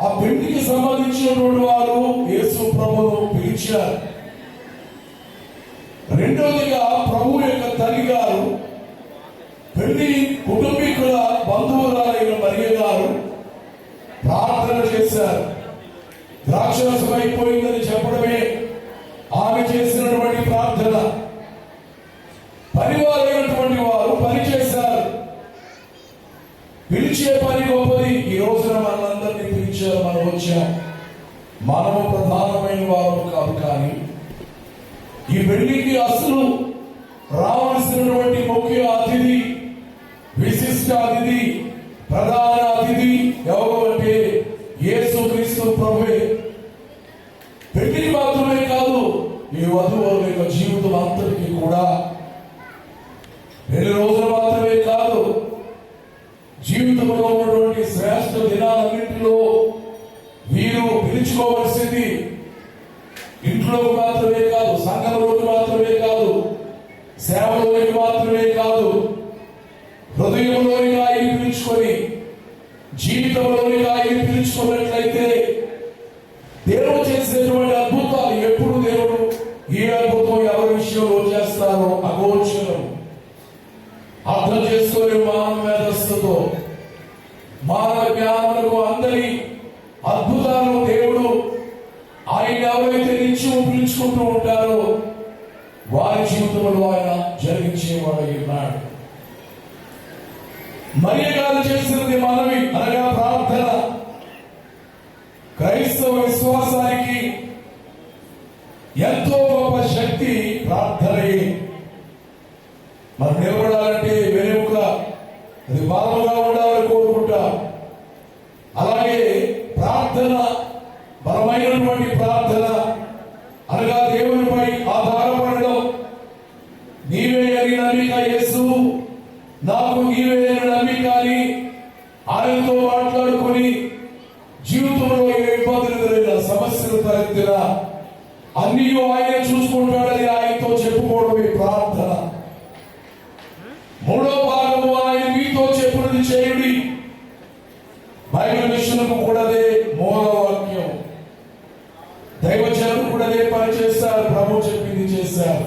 ఆ పెళ్లికి సంబంధించినటువంటి వారు యేసు ప్రభువును పిలిచారు. రెండవదిగా ప్రభు యొక్క తల్లి గారు, పెళ్లి కుటుంబీకుల బంధువులైన మరియ గారు ప్రార్థన చేశారు. ద్రాక్షరసం అయిపోయిందని చెప్పడమే ఆమె చేసినటువంటి ప్రార్థన. పిలిచే పని గొప్పది. ఈ రోజున మనందరినీ పిలిచారు, మనం వచ్చాం. మనము ప్రధానమైన వారు కాదు, కానీ ఈ పెళ్లికి అసలు రావాల్సినటువంటి ముఖ్య అతిథి, విశిష్ట అతిథి, ప్రధాన అతిథి ఎవరు అంటే యేసుక్రీస్తు ప్రభువే. పెళ్లికి మాత్రమే కాదు, ఈ వధువుల యొక్క జీవితం అంతటికీ కూడా పెళ్లి రోజులు మాత్రమే కాదు, జీవితంలో ఉన్నటువంటి శ్రేష్ఠ దినాలన్నింటిలో వీరు పిలుచుకోవలసింది ఇంట్లోకి మాత్రమే కాదు, సంఘంలోకి మాత్రమే కాదు, సేవలోకి మాత్రమే కాదు, హృదయంలోనిగా ఆయన పిలుచుకొని జీవితంలోనిగా ఆయన పిలుచుకున్నట్లయితే దేవుడు చేసేటువంటి అద్భుతాలు ఎప్పుడు దేవుడు ఈ అద్భుతం ఎవరి విషయంలో చేస్తారో అగోచరం, అర్థం చేసుకునే మానవ మేధస్సుతో, మానవ జ్ఞానులకు అందరి అద్భుతాలు దేవుడు ఆయన ఎవరైతే నిత్యం పిలుచుకుంటూ ఉంటారో వారి జీవితంలో ఆయన జరిగించేవాడు ఉన్నాడు. మరియ గారు చేసినది మనవి అనగా ప్రార్థన. క్రైస్తవ విశ్వాసానికి ఎంతో గొప్ప శక్తి ప్రార్థనయే. మనం నిలబడాలంటే వెనుక అది బలముగా ఉండాలని కోరుకుంటా. అలాగే ప్రార్థన, బలమైనటువంటి ప్రార్థన అనగా దేవునిపై ఆధారపడడం. నీవే అని నమ్మిక యేసు, నాకు నీవే అని నమ్మిక అని ఆయనతో మాట్లాడుకుని జీవితంలో ఏ ఇబ్బందులు ఎదురైనా, సమస్యలు తలెత్తినా అన్నీ ఆయన చూసుకుంటాడని ఆయనతో చెప్పుకోవడమే ప్రార్థన. మూడో భాగము ఆయన మీతో చెప్పున్నది చేయుడి. బైబిల్ విషయంలో కూడా అదే మూల వాక్యం. దైవజనులు కూడా అదే పని చేస్తారు, ప్రభు చెప్పింది చేశారు.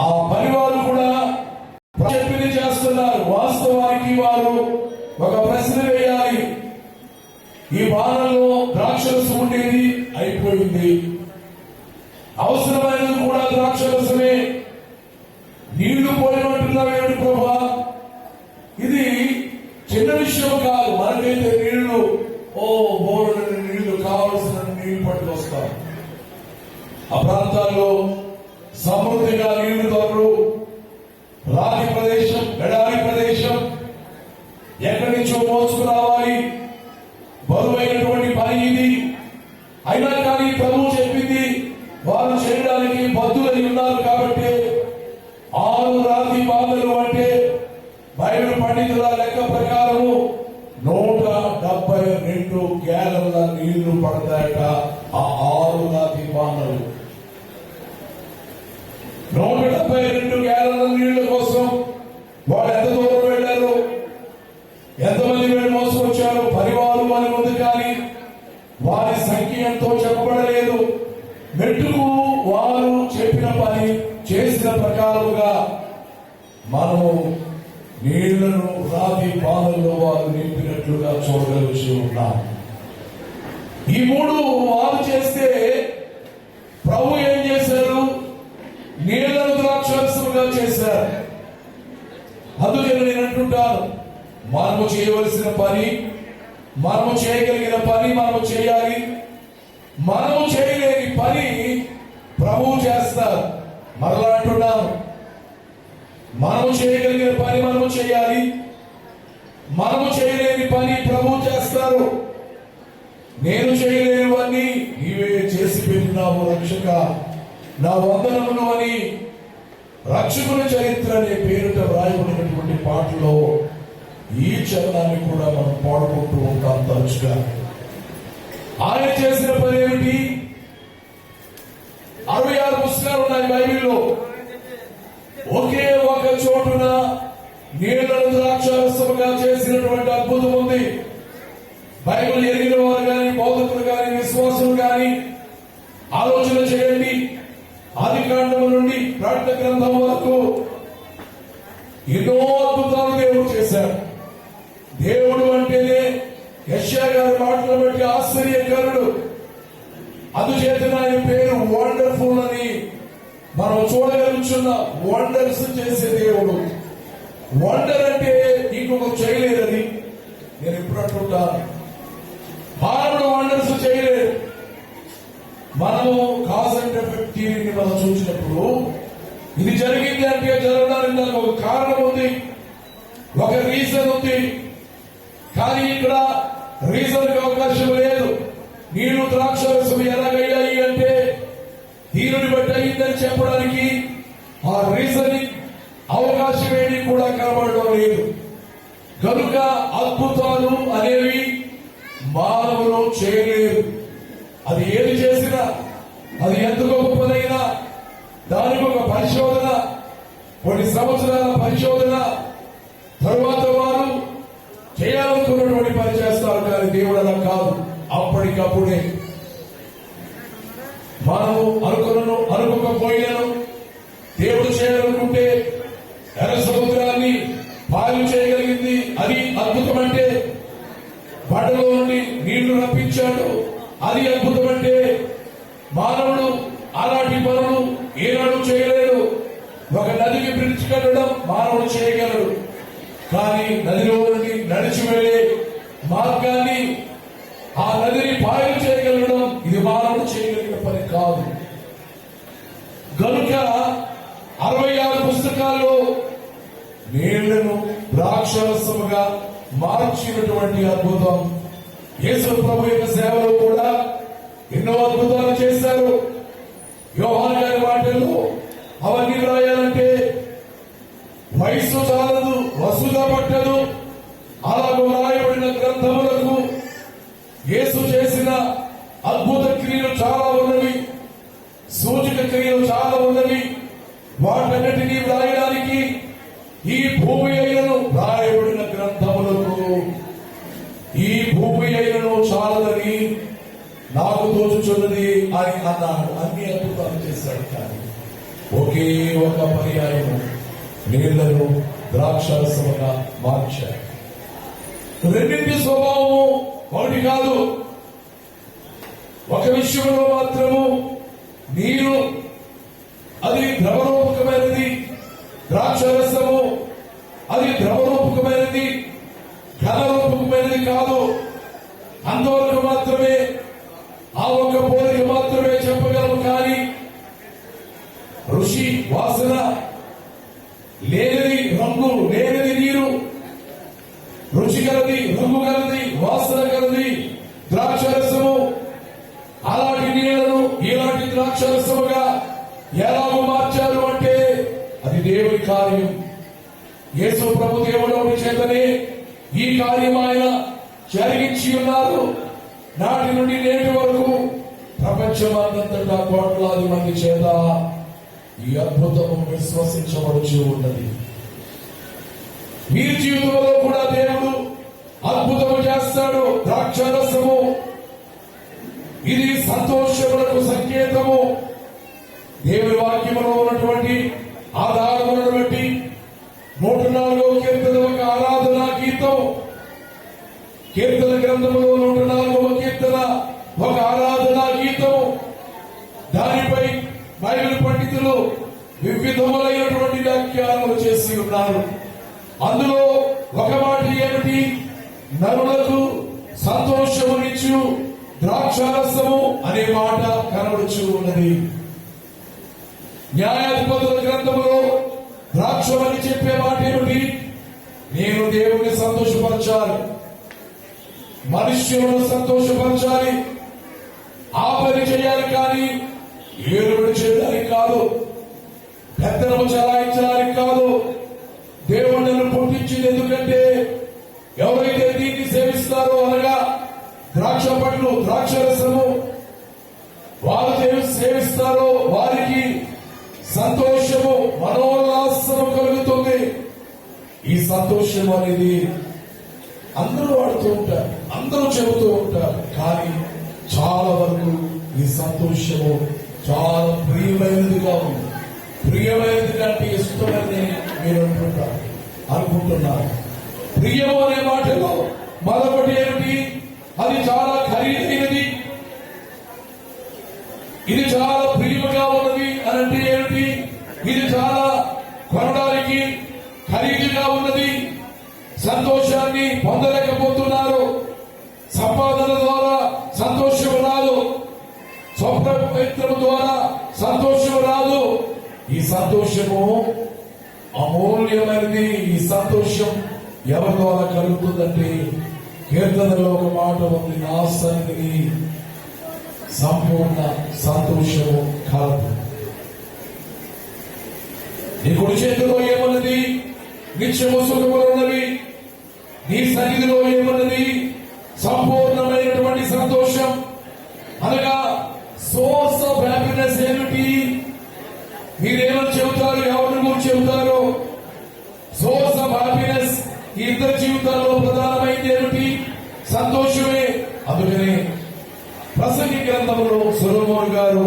ఆ పని వారు కూడా చెప్పింది చేస్తున్నారు. వాస్తవానికి వారు ఒక ప్రశ్న వేయాలి. ఈ బాణంలో ద్రాక్షరసం ఉండేది, అయిపోయింది. అవసరమైనది కూడా ద్రాక్షరసమే. నీళ్లు పోయినట్టున్నావేమిటి ప్రభా? ఇది చిన్న విషయం కాదు. మనకైతే నీళ్లు బోర్డు నీళ్లు కావలసిన నీళ్లు పట్టుకొస్తాం. ఆ ప్రాంతాల్లో సమృద్ధిగా నీళ్లు దొరకరు. రాతి ప్రదేశం, ఎడారి ప్రదేశం, ఎక్కడి నుంచో మోసుకురావాలి. బరువైనటువంటి పని ఇది. అయినా కానీ ప్రభు చెప్పింది వారు చేయడానికి బద్దులై ఉన్నారు. కాబట్టి 6 రాతి బాధలు అంటే బైబిల్ పండితుల లెక్క ప్రకారము 172 గ్యాలన్ల నీళ్లు పడతాయట. ఆ 6 రాతి బాణలు 172 గ్యాలన్ల నీళ్ల కోసం వాళ్ళు ఎంత దూరం వెళ్ళారు, ఎంతమంది వీళ్ళు మోసుకొచ్చారు, పరివారు అని ఉంది, కానీ వారి సంఖ్య ఎంతో చెప్పబడలేదు. మెట్టుకు వారు చెప్పిన పని చేసిన ప్రకారముగా మనము నీళ్లను రాతి బాధల్లో వారు నింపినట్లుగా చూడగలిగి ఉన్నాం. ఈ 3 వారు చేస్తే ప్రభు ఏం చేశారు? నీళ్లను ద్రాక్షరసముగా చేశారు. అందుకని నేను అంటుంటాను, మనము చేయవలసిన పని, మనము చేయగలిగిన పని మనము చేయాలి. మనము చేయలేని పని ప్రభువు చేస్తారు. మరలా అంటున్నాను, మనము చేయగలిగిన పని మనము చేయాలి. మనము చేయలేని పని ప్రభువు చేస్తారు. నేను చేయలేనివన్నీ నీవే చేసి పెట్టినావు రక్షక, నా వందనములు అని రక్షకుని చరిత్ర అనే పేరుట వ్రాయబడినటువంటి పాటలో ఈ చరణాన్ని కూడా మనం పాడుకుంటూ ఉంటాం తరచుగా. ఆయన చేసిన పని ఏమిటి? 66 పుస్తకాలు ఉన్నాయి బైబిల్లో. ఒకే ఒక చోటున నీళ్లను ద్రాక్షారసముగా చేసినటువంటి అద్భుతం ఉంది. బైబిల్ ఎరిగిన వారు కానీ, బోధకులు కానీ, విశ్వాసులు కానీ ఆలోచన చేయండి. ఆదికాండము నుండి ప్రకటన గ్రంథం వరకు ఎన్నో అద్భుతాలు దేవుడు చేశాడు. దేవుడు అంటేనే యెషయా గారి మాటలు బట్టి ఆశ్చర్యకరుడు. అందుచేత ఆయన పేరు వండర్ఫుల్ అని మనం చూడగలుగుతున్న వండర్స్ చేసే దేవుడు. వండర్ అంటే ఇంకొక చేయలేదని నేను ఎప్పుడు అంటుంటాను. మానవుడు వండర్స్ చేయలేదు. మనము కాజ్ అండ్ ఎఫెక్ట్ థియరీని మనం చూసినప్పుడు ఇది జరిగింది అంటే జరగడానికి దానికి ఒక కారణం ఉంది, ఒక రీజన్ ఉంది. కానీ ఇక్కడ రీజన్ కి అవకాశం లేదు. నీళ్లు ద్రాక్షరసం ఎలాగయ్యాయి అంటే దీనిని బట్టి అయ్యిందని చెప్పడానికి ఆ రీజన్ అవకాశం ఏది కూడా కనబడడం లేదు. కనుక అద్భుతాలు అనేవి మానవులు చేయలేరు. అది ఏది చేసినా, అది ఎంత గొప్పదైనా దానికి ఒక పరిశోధన, కొన్ని సంవత్సరాల పరిశోధన తరువాత వారు చేయాలనుకున్నటువంటి పని చేస్తారు. కానీ దేవుడు అలా కాదు, అప్పటికప్పుడే. మనము అనుకోకపోయినను దేవుడు చేయాలనుకుంటే ఎర్ర సముద్రాన్ని పాలు చేయగలిగింది, అది అద్భుతం అంటే. బండలో నుండి నీళ్లు రప్పించాడు, అది అద్భుతం అంటే. మానవుడు అలాంటి పనులు ఏనాడు చేయలేడు. ఒక నదికి బ్రిడ్జ్ కట్టడం మానవుడు చేయగలడు, కానీ నదిలో నుండి నడిచి వెళ్లే మార్గాన్ని, ఆ నదిని పాయలు చేయగలగడం ఇది మానవుడు చేయగలిగిన పని కాదు. కనుక 66 పుస్తకాల్లో నీళ్లను ద్రాక్షరసముగా మార్చినటువంటి అద్భుతం. యేసు ప్రభు యొక్క సేవలో కూడా ఎన్నో అద్భుతాలు చేశారు. యోహాను గారి మాటల్లో అవన్నీ రాయాలంటే వయస్సు చాలదు, వసుగా పట్టదు. అలాగూ రాయబడిన గ్రంథములకు యేసు చేసిన అద్భుత క్రియలు చాలా ఉన్నవి, సూచక క్రియలు చాలా ఉన్నవి. వాటన్నిటినీ వ్రాయడానికి ఈ భూమి అయినను రాయబడిన గ్రంథములకు ఈ భూమి అయినను చాలదని నాకు తోచుచున్నది అని అన్నాడు. అన్ని అద్భుతాలు చేశాడు, కానీ ఒకే ఒక పర్యాయం నీళ్లను ద్రాక్షరసముగా మార్చాడు. రెండింటి స్వభావము ఒకటి కాదు. ఒక విషయంలో మాత్రము నీరు అది ద్రవరూపకమైనది, ద్రాక్షరసము అది ద్రవరూపకమైనది, ఘనరూపకమైనది కాదు. అందువరకు మాత్రమే ఆ ఒక్క పోలిక మాత్రమే చెప్పగలము. కానీ రుచి, వాసన లేనిది, రంగు లేనిది నీరు, రుచి గలది, రంగు గలది, వాసన గలది ద్రాక్షరసము. అలాంటి నీళ్లను ఇలాంటి ద్రాక్షరసముగా ఎలాగో మార్చారు అంటే అది దేవుడి కార్యం. యేసు ప్రభు దేవుడి చేతనే ఈ కార్యం ఆయన జరిగించి ఉన్నారు. నాటి నుండి నేటి వరకు ప్రపంచమంతటా కోట్లాది మంది చేత ఈ అద్భుతము విశ్వసించబడుచు ఉన్నది. మీ జీవితంలో కూడా దేవుడు అద్భుతము చేస్తాడు. ద్రాక్షరసము ఇది సంతోషములకు సంకేతము. దేవుని వాక్యములో ఉన్నటువంటి ఆధారములను బట్టి 104వ కీర్తన ఒక ఆరాధనా గీతం, కీర్తన గ్రంథములో 104వ కీర్తన ఒక ఆరాధనా గీతం. దానిపై బైబిల్ పండితులు వివిధములైనటువంటి వ్యాఖ్యానాలు చేసి ఉన్నారు. అందులో ఒక మాట ఏమిటి? నరులకు సంతోషమునిచ్చు ద్రాక్షారసము అనే మాట కనబడుచు ఉన్నది. న్యాయాధిపతుల గ్రంథములో ద్రాక్షమని చెప్పే మాట ఏమిటి? నేను దేవుని సంతోషపరచాలి, మనుష్యులను సంతోషపరచాలి, ఆ పని చేయాలి. కానీ ఏలుబడి చేయడానికి కాదు, పెద్దలను చలాయించడానికి కాదు. దేవుడు నన్ను పుట్టించింది ఎందుకంటే ఎవరైతే దీన్ని సేవిస్తారో, అనగా ద్రాక్ష పండ్లు, ద్రాక్షరసము వారు సేవిస్తారో వారికి సంతోషము, మనోల్లాసము కలుగుతుంది. ఈ సంతోషం అనేది అందరూ వాడుతూ ఉంటారు, అందరూ చెబుతూ ఉంటారు. కానీ చాలా వరకు ఈ సంతోషము చాలా ప్రియమైనదిగా ఉంది. ప్రియమైనది కంటే ఇష్టమని మీరు అనుకుంటున్నారు. ప్రియము అనే మాటలో మరొకటి ఏమిటి? అది చాలా ఖరీదైనది, ఇది చాలా ప్రియముగా ఉన్నది అని అంటే ఏమిటి? ఇది చాలా కొనడానికి ఖరీదుగా ఉన్నది, సంతోషాన్ని పొందలేకపోతున్నారు. సంపాదన ద్వారా సంతోషం రాదు, స్వప్రయత్నం ద్వారా సంతోషం రాదు. ఈ సంతోషము అమూల్యమైనది. ఈ సంతోషం ఎవరి ద్వారా కలుగుతుందంటే కీర్తనలో ఒక మాట ఉంది, నా సన్నిధిని సంపూర్ణ సంతోషము కలదు. నీ కుడి చేతిలో ఏమన్నది? నిత్యము సుఖములున్నవి. నీ సన్నిధిలో ఏమన్నది? సంపూర్ణమైనటువంటి సంతోషం. అనగా సోర్స్ ఆఫ్ హ్యాపీనెస్ ఏమిటి? మీరేమని చెబుతారు? ఎవరిని గురించి చెబుతారు? సోర్స్ ఆఫ్ హ్యాపీనెస్ ఈ ఇద్దరు జీవితాల్లో ప్రధానమైనది ఏమిటి? సంతోషమే. అందుకనే ప్రసంగి గ్రంథంలో సొలొమోను గారు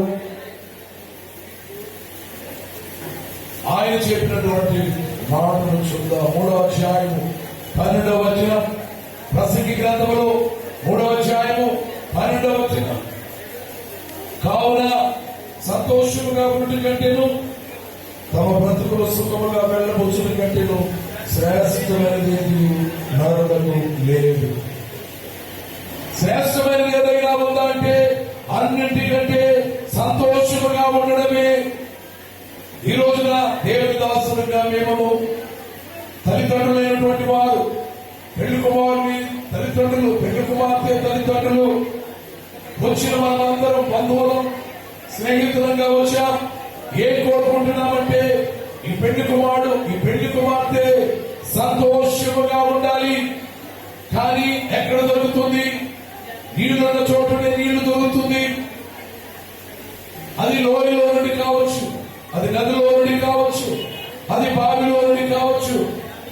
ఆయన చెప్పినటువంటి మాటను చూద్దాం. 3వ అధ్యాయము 12వ వచనం. ప్రసంగి గ్రంథంలో 3వ అధ్యాయము 12వ వచనం. కావున సంతోషముగా ఉండి కంటేను తమ బ్రతుకులు సుఖముగా వెళ్ళబోచుని కంటేను శ్రేష్టమైనది నరులకు లేదు. శ్రేష్టమైనది ఏదైనా ఉందా అంటే అన్నింటికంటే సంతోషముగా ఉండడమే. ఈ రోజున దేవుని దాసులుగా మేము తల్లిదండ్రులైనటువంటి వారు, పెళ్లి కుమారుని తల్లిదండ్రులు, పెళ్లి కుమార్తె తల్లిదండ్రులు, వచ్చిన మనందరం బంధువులం, స్నేహితులంగా వచ్చాం. ఏం కోరుకుంటున్నామంటే ఈ పెళ్లి కుమారుడు, ఈ పెళ్లి కుమార్తె సంతోషముగా ఉండాలి. కానీ ఎక్కడ దొరుకుతుంది? నీళ్లున్న చోటనే నీళ్లు దొరుకుతుంది. అది లోయలో నుండి కావచ్చు, అది నదిలో నుండి కావచ్చు, అది బావిలో నుండి కావచ్చు.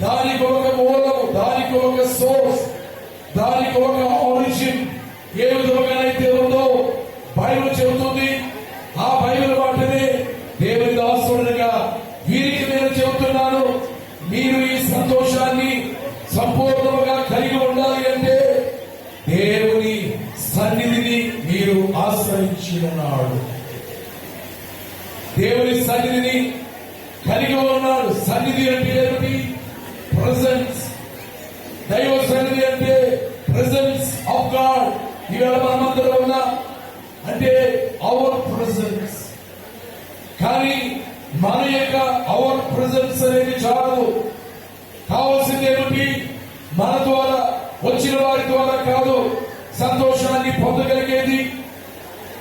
దానికి ఒక మూలము, దానికి ఒక సోర్స్, దానికి ఒక ఆరిజిన్ ఏ విధంగానైతే ఉందో బైబిల్ చెబుతుంది. ఆ బైబిల్ వాటిని దేవుని దాసుడుగా వీరికి నేను చెబుతున్నాను. మీరు ఈ సంతోషాన్ని సంపూర్ణంగా కలిగి ఉండాలి అంటే దేవుని సన్నిధిని మీరు ఆశ్రయించినాడు. దేవుని సన్నిధిని కలిగి ఉన్నాడు. సన్నిధి అంటే ఏమిటి? ప్రెజెన్స్. దైవ సన్నిధి అంటే ప్రెజెన్స్ ఆఫ్ గాడ్. ఈవేళ మనమందరం ఉన్నా అంటే అవర్ ప్రెజెన్స్. కానీ మన యొక్క అవర్ ప్రెజెన్స్ అనేది చాలు. కావాల్సింది ఏమిటి? మన ద్వారా, వచ్చిన వారి ద్వారా కాదు. సంతోషాన్ని పొందగలిగేది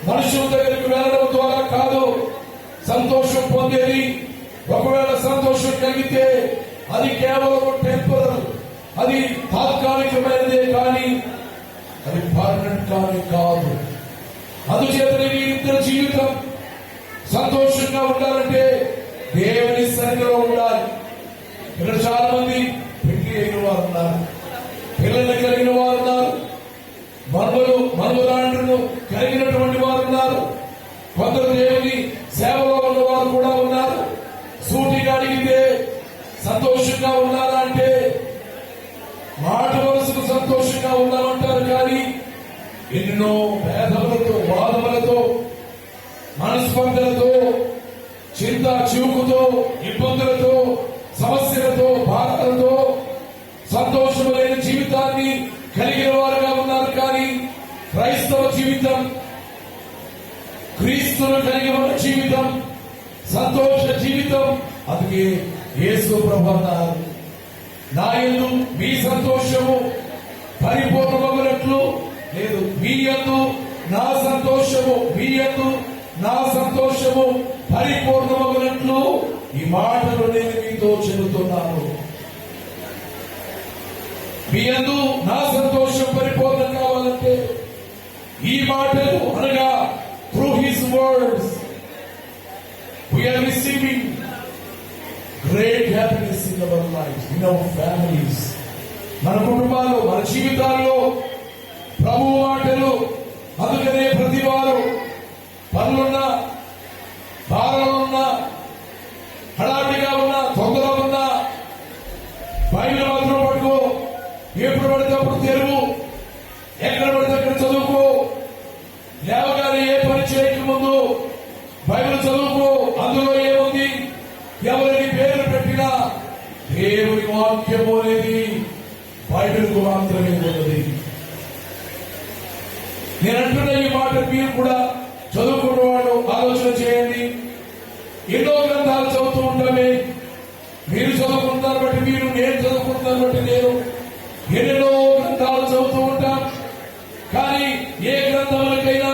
మనుషుల దగ్గరికి వెళ్ళడం ద్వారా కాదు. సంతోషం పొందేది, ఒకవేళ సంతోషం కలిగితే అది కేవలం టెంపరరీ, అది తాత్కాలికమైనదే కానీ అది పర్మనెంట్ కానీ కాదు. అందుచేతనే మీ ఇద్దరు జీవితం సంతోషంగా ఉండాలంటే దేవుని సన్నిధిలో ఉండాలి. ఇక్కడ చాలా మంది పెళ్లి అయిన వారు ఉన్నారు, పిల్లలు కలిగిన వారు ఉన్నారు, మనుమరాండ్రులు కలిగినటువంటి వారు ఉన్నారు, కొందరు దేవుని సేవలో ఉన్న వారు కూడా ఉన్నారు. సూటిగా అడిగితే సంతోషంగా ఉన్నారా అంటే మాట వరుసకు సంతోషంగా ఉన్నామంటారు. కానీ ఎన్నో భేదములతో, వాదములతో, మనస్పర్ధలతో, చింత చివుకుతో, ఇబ్బందులతో, సమస్యలతో, బాధలతో సంతోషం లేని జీవితాన్ని కలిగిన వారుగా ఉన్నారు. కానీ క్రైస్తవ జీవితం, క్రీస్తును కలిగి ఉన్న జీవితం సంతోష జీవితం. అందుకే యేసు ప్రభువు అన్నారు, నా యందు మీ సంతోషము పరిపూర్ణమగునట్లు లేదు, మీ యందు నా సంతోషము, మీ యందు నా సంతోషము పరిపూర్ణమగునట్లు ఈ మాటలు నేను మీతో చెబుతున్నాను. మీ యందు నా సంతోషం పరిపూర్ణం కావాలంటే ఈ మాటలు అనగా through his words we are receiving great happiness in our life, in our families. మన కుటుంబాల్లో, మన జీవితాల్లో ప్రభు మాటలు. అందుకనే ప్రతి వారు పనులున్నా, భారాలున్నా, హడావిడిగా ఉన్నా, తొందరగా ఉన్నా బైబిల్ మాత్రం పట్టుకో. ఎప్పుడు పడితే అప్పుడు తెరువు, ఎక్కడ పడితే అక్కడ చదువుకో. లేవగానే ఏ పని చేయక ముందు బైబిల్ చదువుకో. అందులో ఏముంది? ఎవరికి పేరు పెట్టినా దేవుని వాక్యము అనేది బైబిల్కు మాత్రమే ఉన్నది. నేను అంటున్న ఈ మాట మీరు కూడా చదువుకున్న వాళ్ళు ఆలోచన చేయండి. ఎన్నో గ్రంథాలు చదువుతూ ఉంటామే. మీరు చదువుకుంటారు బట్టి మీరు, నేను చదువుకుంటాను బట్టి నేను, ఎన్నెన్నో గ్రంథాలు చదువుతూ ఉంటాం. కానీ ఏ గ్రంథాలకైనా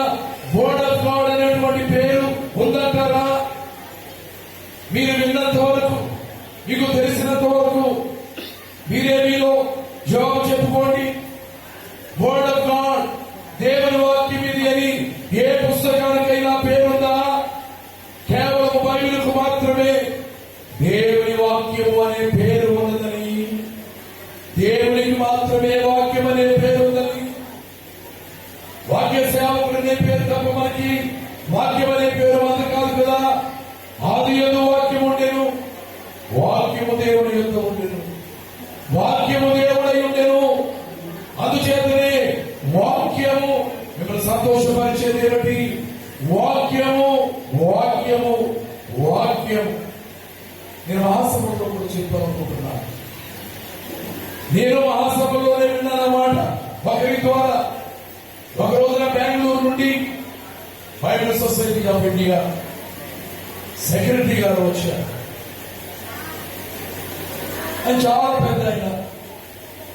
వర్డ్ ఆఫ్ గాడ్ అనేటువంటి పేరు ఉందంటారా? మీరు విన్నంత వరకు, మీకు తెలిసినంత వరకు మీరే మీలో జవాబు చెప్పుకోండి. వర్డ్ ఆఫ్ గాడ్, దేవుని వాక్యం ఇది అని ఏ పుస్తకానికైనా పేరుందా? కేవలం బైబిల్కు మాత్రమే దేవుని వాక్యము అనే పేరు ఉన్నదని, దేవునికి మాత్రమే వాక్యం అనే పేరు ఉందని, వాక్య సేవకుడు అనే పేరు తప్ప మనకి వాక్యం అనే పేరు అంత కాదు కదా. ఆదియందు వాక్యము ఉండెను, వాక్యము దేవుని యొద్ద ఉండెను, వాక్యము దేవుడై ఉండెను. అందుచేతనే వాక్యము మిమ్మల్ని సంతోషపరిచేది ఏమిటి? వాక్యము, వాక్యము, వాక్యము. నేను మహాసభలో కూడా చెప్పాలనుకుంటున్నాను. నేను మహాసభలోనే విన్నానన్నమాట ఒకరి ద్వారా. ఒక రోజున బెంగళూరు నుండి Bible society of India secretary గారు వచ్చారు. ఆయన చాలా పెద్ద ఆయన.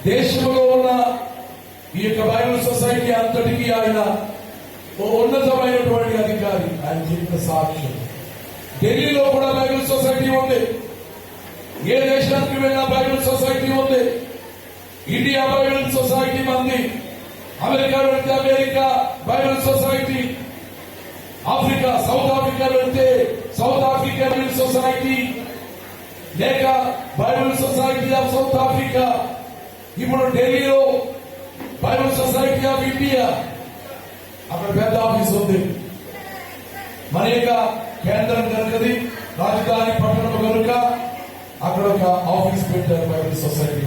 దేశంలో ఉన్న ఈ యొక్క బైబిల్ సొసైటీ అంతటికీ ఆయన ఉన్నతమైనటువంటి అధికారి. ఆయన చెప్పిన సాక్ష్యం. ఢిల్లీలో కూడా బైబిల్ సొసైటీ ఉంది. ఏ దేశానికి వెళ్ళినా బైబిల్ సొసైటీ ఉంది. ఇండియా బైబిల్ సొసైటీ మంది, అమెరికా వెళ్తే America Bible society, Africa south Africa వెళ్తే సౌత్ ఆఫ్రికా బైబిల్ సొసైటీ, లేక Bible society of south Africa. ఇప్పుడు ఢిల్లీలో బైబిల్ సొసైటీ ఆఫ్ ఇండియా, అక్కడ పెద్ద ఆఫీస్ ఉంది. మన యొక్క కేంద్రం కనుకది, రాజధాని పట్టణం కనుక అక్కడ ఒక ఆఫీస్ పెట్టారు బైబిల్ సొసైటీ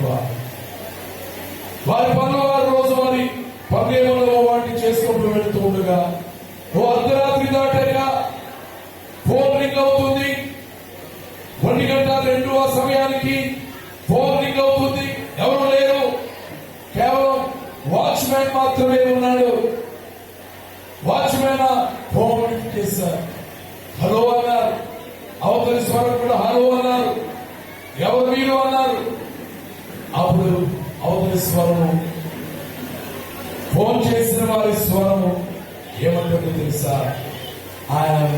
వారి పనులు వారు రోజువారీ పనులేమో వాటిని చేసుకుంటూ వెళుతూ ఉండగా ఓ అర్ధరాత్రి దాటాక ఫోన్ రింగ్ అవుతుంది. 1:02 ఆ సమయానికి ఫోన్ రింగ్ అవుతుంది. ఎవరు లేరు, కేవలం వాచ్మ్యాన్ మాత్రమే ఉన్నాడు. వాచ్మ్యాన్ ఫోన్ లిఫ్ట్ చేశారు. హలో అన్నారు. అవతలి స్వరం కూడా హలో అన్నారు. ఎవరు మీరు అన్నారు. అప్పుడు అవతలి స్వరము, ఫోన్ చేసిన వారి స్వరము ఏమంటుందో తెలుసా? I'm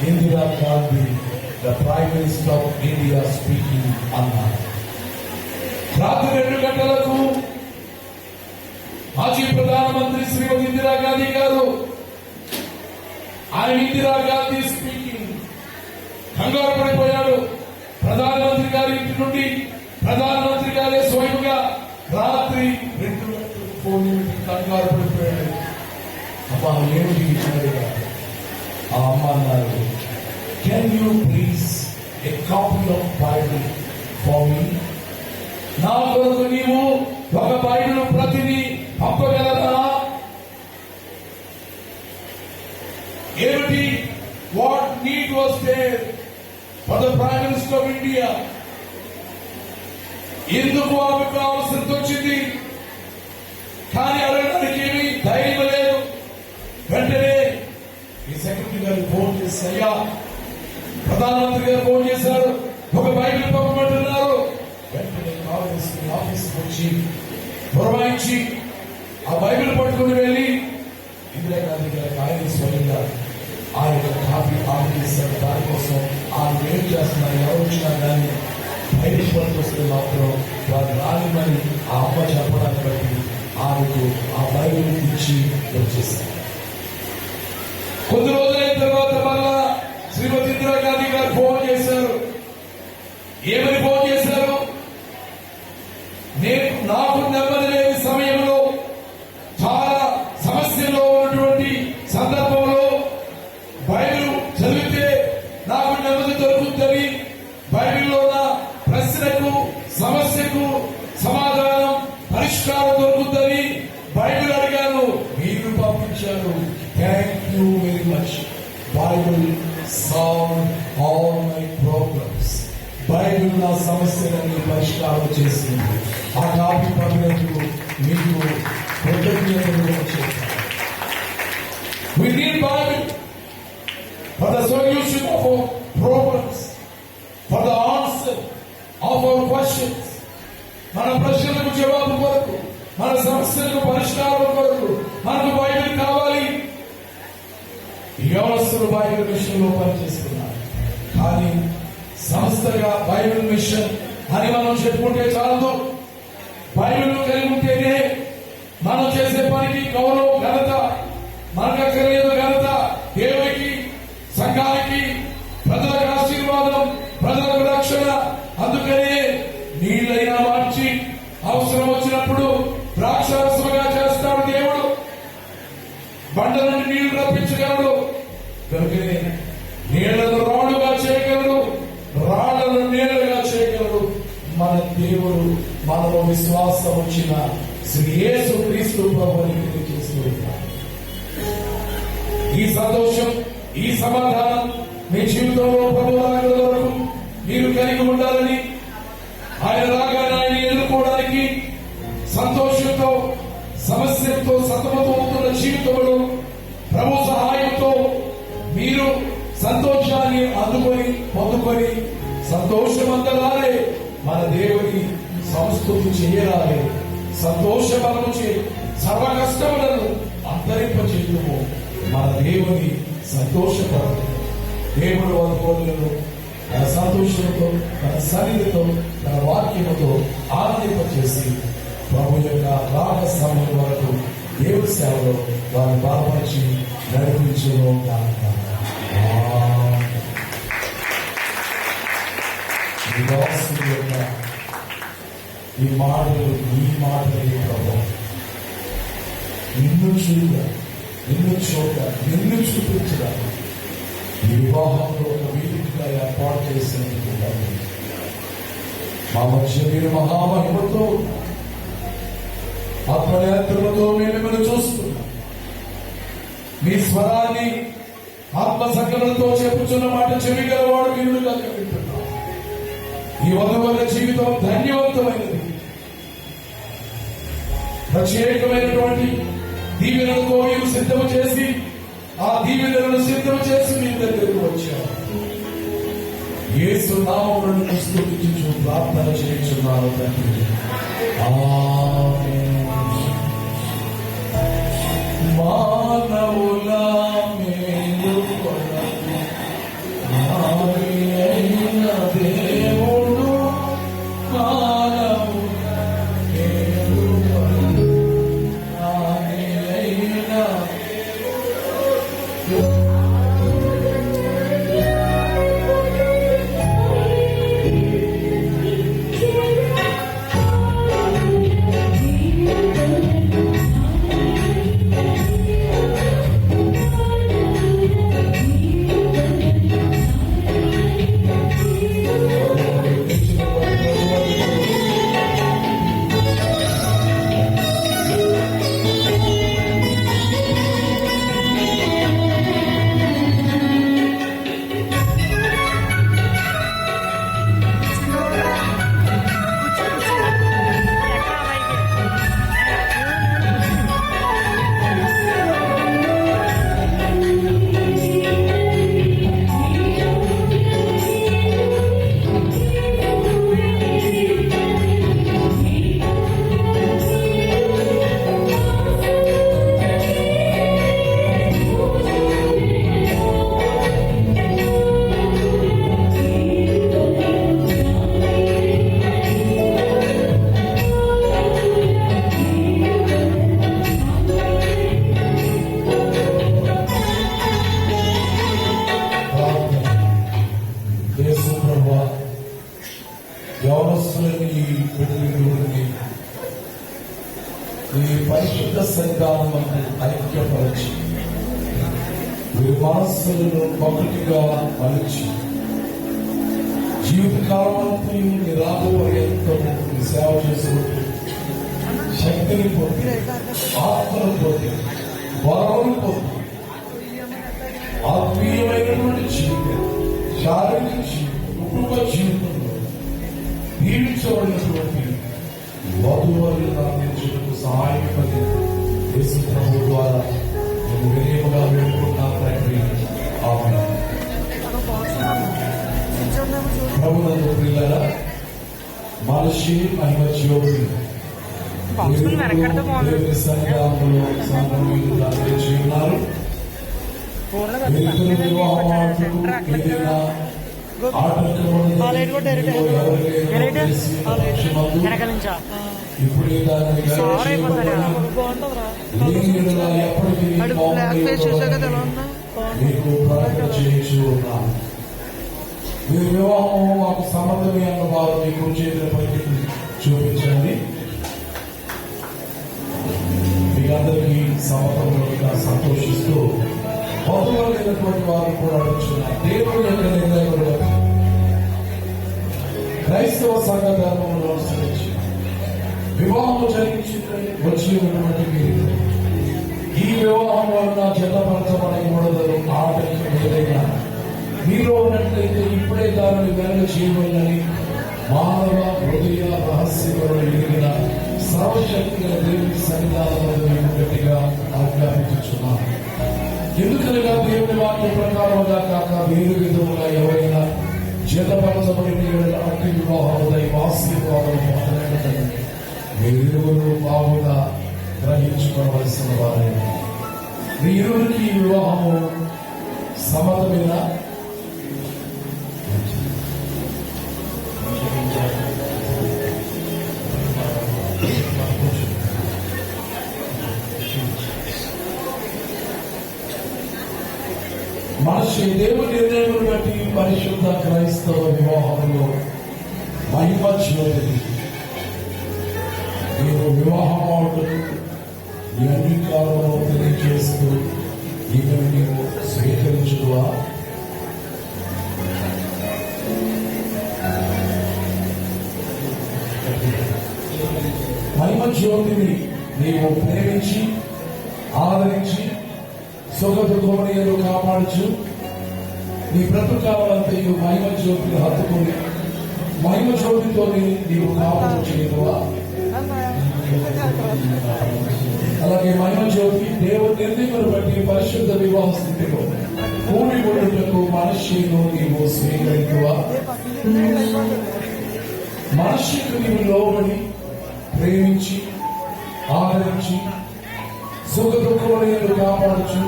Indira Gandhi, the prime minister of India speaking అన్నారు. రాత్రి 2 గంటలకు మాజీ ప్రధానమంత్రి శ్రీమతి ఇందిరాగాంధీ గారు, ఆయన ఇందిరాగాంధీ స్పీకింగ్, కంగారు పడిపోయాడు. ప్రధానమంత్రి గారి ఇంటి నుండి ప్రధానమంత్రి గారే స్వయంగా రాత్రి 2 గంటలకు ఫోన్ కంగారు పడిపోయాడు. అమ్మా ఏమిటి ఇచ్చినదిగా? ఆ అమ్మ అన్నారు, can you please a copy of Bible for me? నా కొరకు నీవు ఒక బైబిల్ ప్రతిని పంపగలరా? ఏమిటి? What need was there for the prime minister of India? ఎందుకు ఆమెకు అవసరం వచ్చింది? కానీ అడగడానికి ఏమీ ధైర్యం లేదు. వెంటనే ఈ సెక్రటరీ గారు ఫోన్ చేసి, అయ్యా ప్రధానమంత్రి గారు ఫోన్ చేశారు, ఒక బైబిల్ పంపమంటున్నారు. వెంటనే కాంగ్రెస్ ఆఫీస్కి వచ్చి పురమాయించి ఆ బైబిల్ పట్టుకుని వెళ్ళి ఇందిరాగాంధీ గారికి ఆయన స్వయంగా ఆయన కాపీ చేశారు. దానికోసం ఆయన ఏం చేస్తున్నారు, ఎవరు వచ్చినా కానీ బైబిల్ పట్టుకొస్తే మాత్రం వారు రానిమని ఆ అమ్మ చెప్పడాన్ని బట్టి ఆమెకు ఆ బైబిల్ ఇచ్చి వచ్చేసారు. కొద్ది రోజులైన తర్వాత మళ్ళా శ్రీమతి ఇందిరాగాంధీ గారు ఫోన్ చేశారు. ఏమని ఫోన్ చేశారు? నాకు నెమ్మది లేని సమయంలో, చాలా సమస్యలో ఉన్నటువంటి సందర్భంలో బైబిల్ చదివితే నాకు నెమ్మది దొరుకుతుంది. బైబిల్లో ఉన్న ప్రశ్నకు, సమస్యకు సమాధానం, పరిష్కారం దొరుకుతుంది. బైబిల్ అడిగాను, మీరు పంపించారు. Thank you very much. Bible solve all my problems. Bible నా సమస్యలన్నీ పరిష్కారం చేసింది. ఆ కాపీ పంపిన ప్రశ్నలకు జవాబు కొరకు, మన సమస్యలకు పరిష్కారం కొరకు మనకు బైబిల్ కావాలి. యవనస్తులు బైబిల్ మిషన్లో పనిచేస్తున్నారు. కానీ సంస్థగా బైబిల్ మిషన్ అని మనం చెప్పుకుంటే చాలదు. బైబిల్ కలిగి ఉంటేనే మనం చేసే పనికి గౌరవం, ఘనత. మనకు అక్కర్లేదు ఘనత, దేవునికి, సంఘానికి, ప్రజలకు ఆశీర్వాదం, ప్రజలకు రక్షణ. అందుకనే నీళ్ళైనా మార్చి అవసరం వచ్చినప్పుడు ద్రాక్షారసముగా చేస్తాడు దేవుడు. బండ నుండి నీళ్లు రప్పించగలడు. కనుకనే నీళ్లను రాళ్లుగా చేయగలడు, రాళ్లను నీళ్లుగా చేయగలడు మన దేవుడు. మనలో విశ్వాసం వచ్చిన శ్రీ యేసు క్రీస్తు ప్రభువుని తెలియజేస్తూ ఉంటాడు. ఈ సంతోషం, ఈ సమాధానం మీ జీవితంలో ప్రభు రాకడ వరకు మీరు కలిగి ఉండాలని, ఆయన రాగానే ఆయన ఎదుర్కోవడానికి సంతోషంతో, సమస్యలతో సతమతమవుతున్న జీవితంలో ప్రభు సహాయంతో మీరు సంతోషాన్ని అందుకొని పొందుకొని సంతోషమంతరాలే మన దేవుని సంస్తుతి చేయరాలే. సంతోషమను చే సర్వ కష్టములను అంతరింపచేయము మన దేవుని సంతోషపడదు. దేవుడు అనుకోలను తన సంతోషంతో, తన సన్నిధితో, తన వాక్యముతో ఆనందింపచేసి ప్రభు యొక్క రాక సమయం వరకు దేవుడి సేవలో వారిని బలపరిచి నడిపించును గాక. ఈ మాటలు, ఈ మాటలు ప్రభు నిన్ను చూడ, నిన్ను చూడ, నిన్ను చూపించడానికి ఈ వివాహంలో ఒక వేదికగా ఏర్పాటు చేసినందుకు మా మధ్య మీరు మహామహిమతో, ఆత్మనేత్రముతో మేము మిమ్మల్ని చూస్తున్నాం. మీ స్వరాన్ని ఆత్మ సంకలనతో చెప్పుచున్న మాట చెవిగలవాడు వీరుడుగా వింటున్నాం. ఈ వధువుల జీవితం ధన్యవంతమైనది. ప్రత్యేకమైనటువంటి దీవెనలతో మీరు సిద్ధం చేసి, ఆ దీవెనలను సిద్ధం చేసి మీ దగ్గరకు వచ్చారు. యేసు నామమును స్తుతించు ప్రార్థన చేయించున్నారు తండ్రి. ఆమేన్. మానవుల మేలు కొరకు నాయన దేవుడు మానవుల మేలు కొరకు నాయన యవనస్తులని బిడ్డలని ఈ పరిశుద్ధ సంఘాలను ఐక్యపరిచి వీరి మనస్సులను ఒకటిగా మలిచి జీవితకాలం అంతా నిరాపర్యంతో సేవ చేసుకుంటూ శక్తిని పొంది, ఆత్మను పొంది, వరమును పొంది, ఆత్మీయమైనటువంటి జీవితం, శారీరక జీవితం, కుటుంబ జీవితంలో జీవించబడినటువంటి వధువులను అందించడానికి సహాయపడి యేసు ప్రభు ద్వారా నేను వినయముగా వేడుకుంటున్నాను తండ్రి. ఆమేన్. ప్రభునందు ప్రియులారా, మనిషి మహిమ జ్యోతి బాక్స్ వెనకడితే బాగుంది. సంఘంలో సామాన్యులుగా వేచి ఉన్నారు. వ్యక్తులు వివాహం ఆటకు ఏదైనా ఆటంకం ఇప్పుడే దాన్ని ఎప్పటికీ మీకు ప్రకటన చేయించు ఉన్నాను. మీ వివాహం మాకు సమ్మతమే అన్న వారు మీ కుడి చేతులపైకి చూపించండి. మీరందరికీ సమ్మతంగా సంతోషిస్తూ మధురైనటువంటి వారు కూడా అడుగుతున్నారు. దేవుడు యొక్క నిర్ణయములు క్రైస్తవ సంఘ ధర్మమును అనుసరించి వివాహం జరిగించి వచ్చి ఉన్నటువంటి మీరు ఈ వివాహం వలన జతపరచబడకూడదని ఆటంకం ఏదైనా మీలో ఉన్నట్లయితే ఇప్పుడే దానిని వెనక చేయవలని మానవ హృదయ రహస్యములను ఎరిగిన సర్వశక్తి గల దేవుని సన్నిధానంలో మేము గట్టిగా ఆజ్ఞాపించున్నాను. ఎందుకనగా దేవుని వాక్య ప్రకారంగా కాక వేరు విధముగా ఎవరైనా జతపరచబడిన అట్టి వివాహము దైవాశీర్వాదం పొందలేదని మీరిరువురు బాగుగా గ్రహించుకోవలసిన వారే. మీ ఇరువురికి ఈ వివాహము సమ్మతమైన మనిషి దేవుని నిర్ణయమును బట్టి పరిశుద్ధ క్రైస్తవ వివాహంలో మహిమ జ్యోతి నేను వివాహమాడును ఈ అంగీకారంలో తెలియజేస్తూ ఈమెను నీవు స్వీకరించుదువా? మహిమ జ్యోతిని నీవు ప్రేమించి ఆదరించి సుఖ దుఃఖములు కాపాడుచు నీ బ్రతుకాలంతయు మహిమ జ్యోతిని హత్తుకొని మహిమ జ్యోతితో నీవు కాపాడు చేయదువా? అలాగే మహిమ జ్యోతి దేవుని నిర్ణయమును బట్టి పరిశుద్ధ వివాహ స్థితిలో కూడి ఉండుటకు మనిషిను నీవు స్వీకరించువా? మనిషికి నీవు లోబడి ప్రేమించి ఆదరించి సుఖ దుఃఖములను కాపాడుచు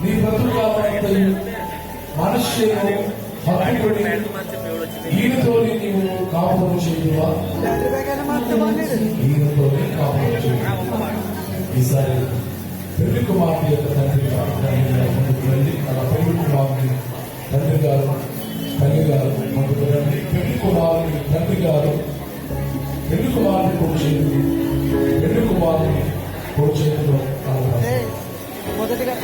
నీ బ్రతుకాలంతయు మనిషిను హత్తుకొని ఈయనతో నీవు కాపురం చేయదువా? ఈయనతోనే కాపురం చేయదు. ఈసారి పెళ్లి కుమార్తె యొక్క తండ్రి ముందుకు వెళ్ళి అలా పెళ్లి కుమార్తె తండ్రి గారు తల్లి గారు ముందుకు రండి. పెళ్లి కుమారుని తండ్రి గారు పెళ్లి కుమార్తె కొడు చేతులు పెళ్లి కుమారుని కొడు చేతిలో మొదటిగా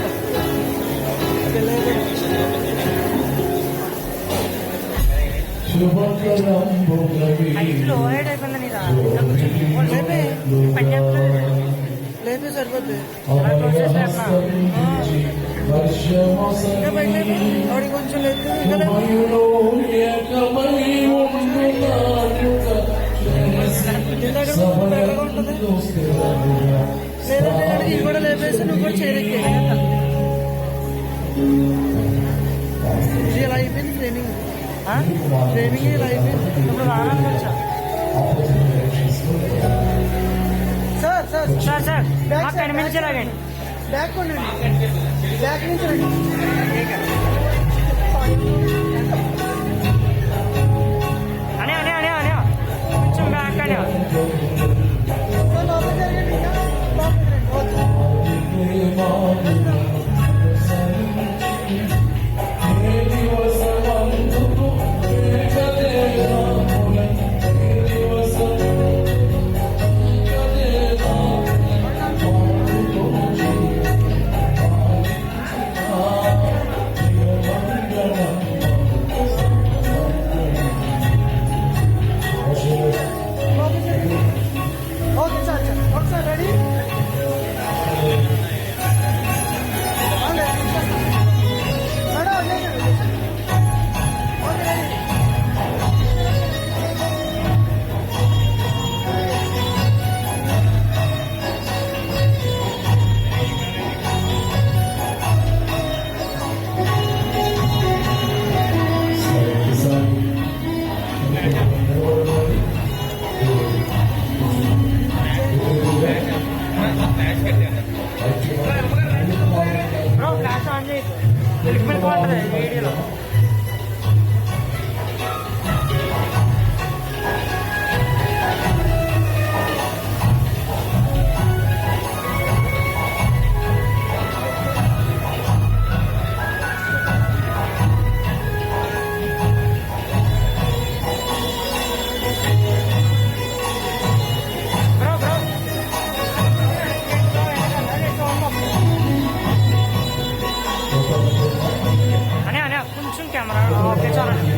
లేపే సరిపోద్ది. ఆవిడ కొంచెం లేదంటే ఇది కూడా లేపేసి నువ్వు కూడా చేయడానికి ఇలా అయిపోయింది. ఫ్రేమింగ్ ఫ్రేమింగ్ ఇలా అయిపోయింది. ఇప్పుడు రావడానికి వచ్చా సార్ సార్ సార్ సార్ అక్కడ నుంచి లాగండి. బ్యాక్ కొండి బ్యాక్ నుంచి రండి. అనే అనే అనే అనే కొంచెం బ్యాక్ అనే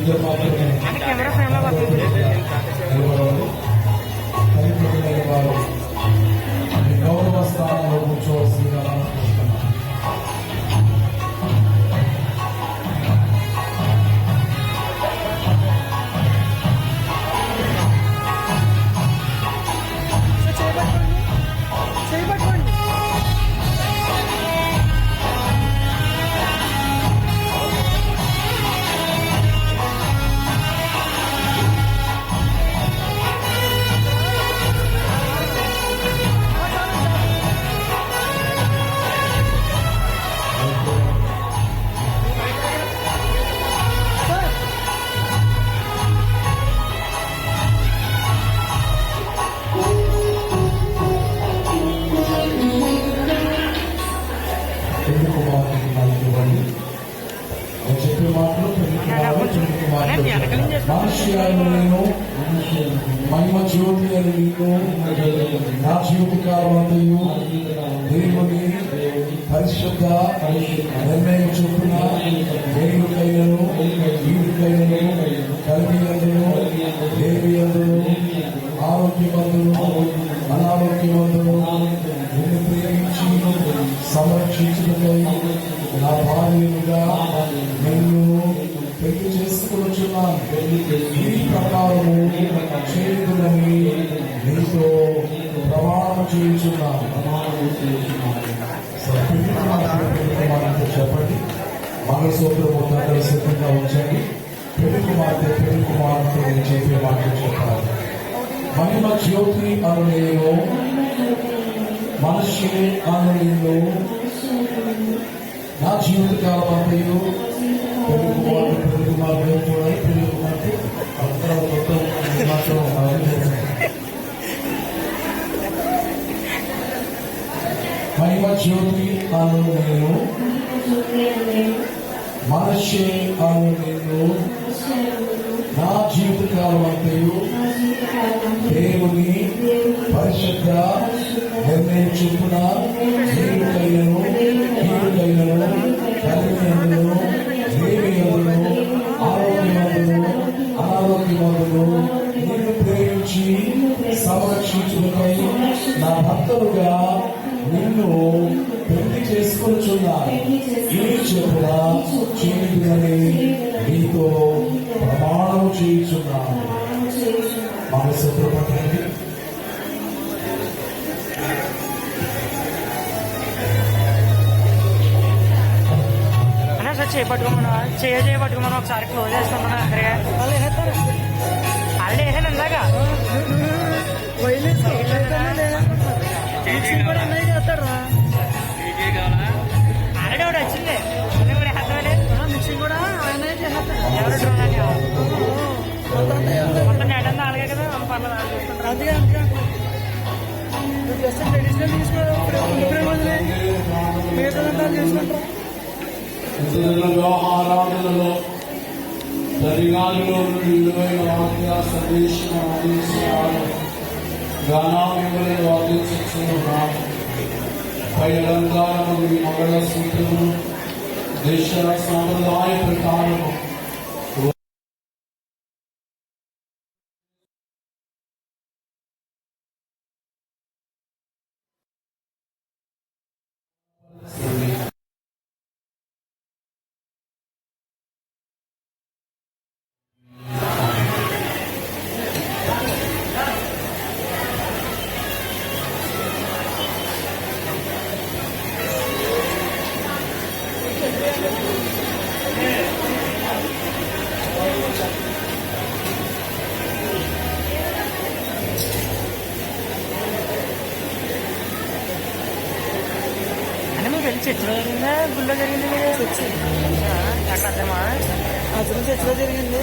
ఇద్దరు మాత్రమే కెమెరా ఫ్రేమ్ లో నిలబడాలి. తల్లిదండ్రులైన వారు మీ గౌరవ స్థానంలో కూర్చోవలసిందిగా అనుకుంటున్నాను. చేయబట్టుకోండి. పెళ్లి కుమారుడికి మైక్ ఇవ్వండి. నేను చెప్పే మాటలు పెళ్లి కుమారుడు పెళ్లి కుమారుడు మనిషి అయిన నేను మహిమ జ్యోతి అని నీకు నా జీవితకాలం అంతయు దేవుని పరిశుద్ధ నిర్ణయం చొప్పున దేవుడికైనను వీడికైనను కలిగి అందును దేవి అందును ఆరోగ్యవంతులు అనారోగ్యవంతులు నిన్ను ప్రేమించి సంరక్షించుటకై నా భార్యలుగా నిన్ను పెళ్లి చేసుకొనుచున్నాను. ఈ ప్రకారము చేయుదునని నీతో ప్రమాణం చేయుచున్నాను. పెళ్లి కుమార్తె చెప్పండి. మంగళసూత్రము దగ్గర సిద్ధంగా ఉంచండి. పెళ్లి కుమార్తె చెప్పే మాటలు చెప్పాలి. మహిమ జ్యోతి అను నేను మనిషి అను నేను నా జీవితకాలం అంతయు పెళ్లి కుమారుడు చూడాలి. పెళ్లి కుమార్తె అందరూ మొత్తం మహిమ జ్యోతి అను నేను మనిషి అను నేను నా జీవితకాలం అంతయు దేవుని పరిశుద్ధ నిర్ణయం చొప్పున దేవుడైనను కీడుకైనను కలిగినందును దేవి అందును ఆరోగ్యమందును అనారోగ్యమందును నిన్ను ప్రేమించి సంరక్షించుటకై నా భక్తులుగా నిన్ను పెళ్లి చేసుకొనుచున్నాను. ఈ చెప్పున చేయుదునని నీతో ప్రమాణం చేయుచున్నాను. మంగళసూత్రం పట్టండి. చేపట్టుకోమన్నా చేయపట్టుకోమన్నా ఒకసారి క్లోజ్ చేస్తామన్నా అక్కడే వాళ్ళు వేసాను ఇందాక ఆల్రెడీ ఒకటి వచ్చింది కూడా వేస్తామని మిక్సింగ్ కూడా ఆయన ఎవరు మొత్తం నేటంతా అలాగే కదా పర్లేదు అదే అంతే జస్ట్ ట్రెడిషనల్ తీసుకున్నాం మిగతా తీసుకుంటాం. ఆరాధనలో దరిగాలిలో నుండి విలువైన వాక్య సందేశం అందించారు. గానామిములను వాదించుచున్నాము. పై అలంకారము మంగళ సూత్రములు దేశ సాంప్రదాయ ప్రకారము చర్చిలో జరిగిందా గుళ్ళో జరిగింది చర్చి అక్కడ అర్థమా అతను చర్చిలో జరిగింది.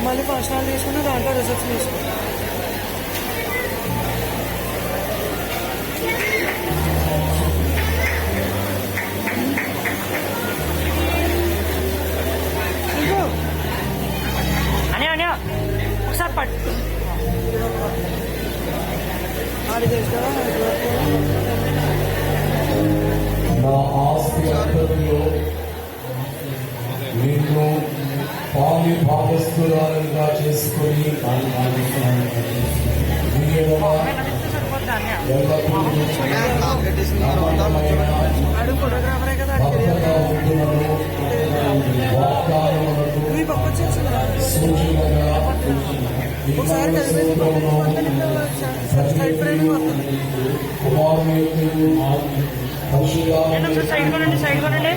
మళ్ళీ ఫంక్షన్ హాల్ తీసుకుని దాంట్లో రిసెప్షన్ తీసుకున్నాం. అని అని ఒకసారి పట్టు ఆడి తెలుసుకో నా ఆస్తి అంతటిలో నిన్ను పాలి భాగస్థురాలుగా చేసుకొని మీ ఎడల ఎల్లప్పుడూ అడుగు ఫోటోగ్రాఫరే కదా భక్తగా ఉంటున్నను వాగ్దానములకు సూచనగా ఒకసారి కుమారుని సైడ్ కొనండి సైడ్ కొనండి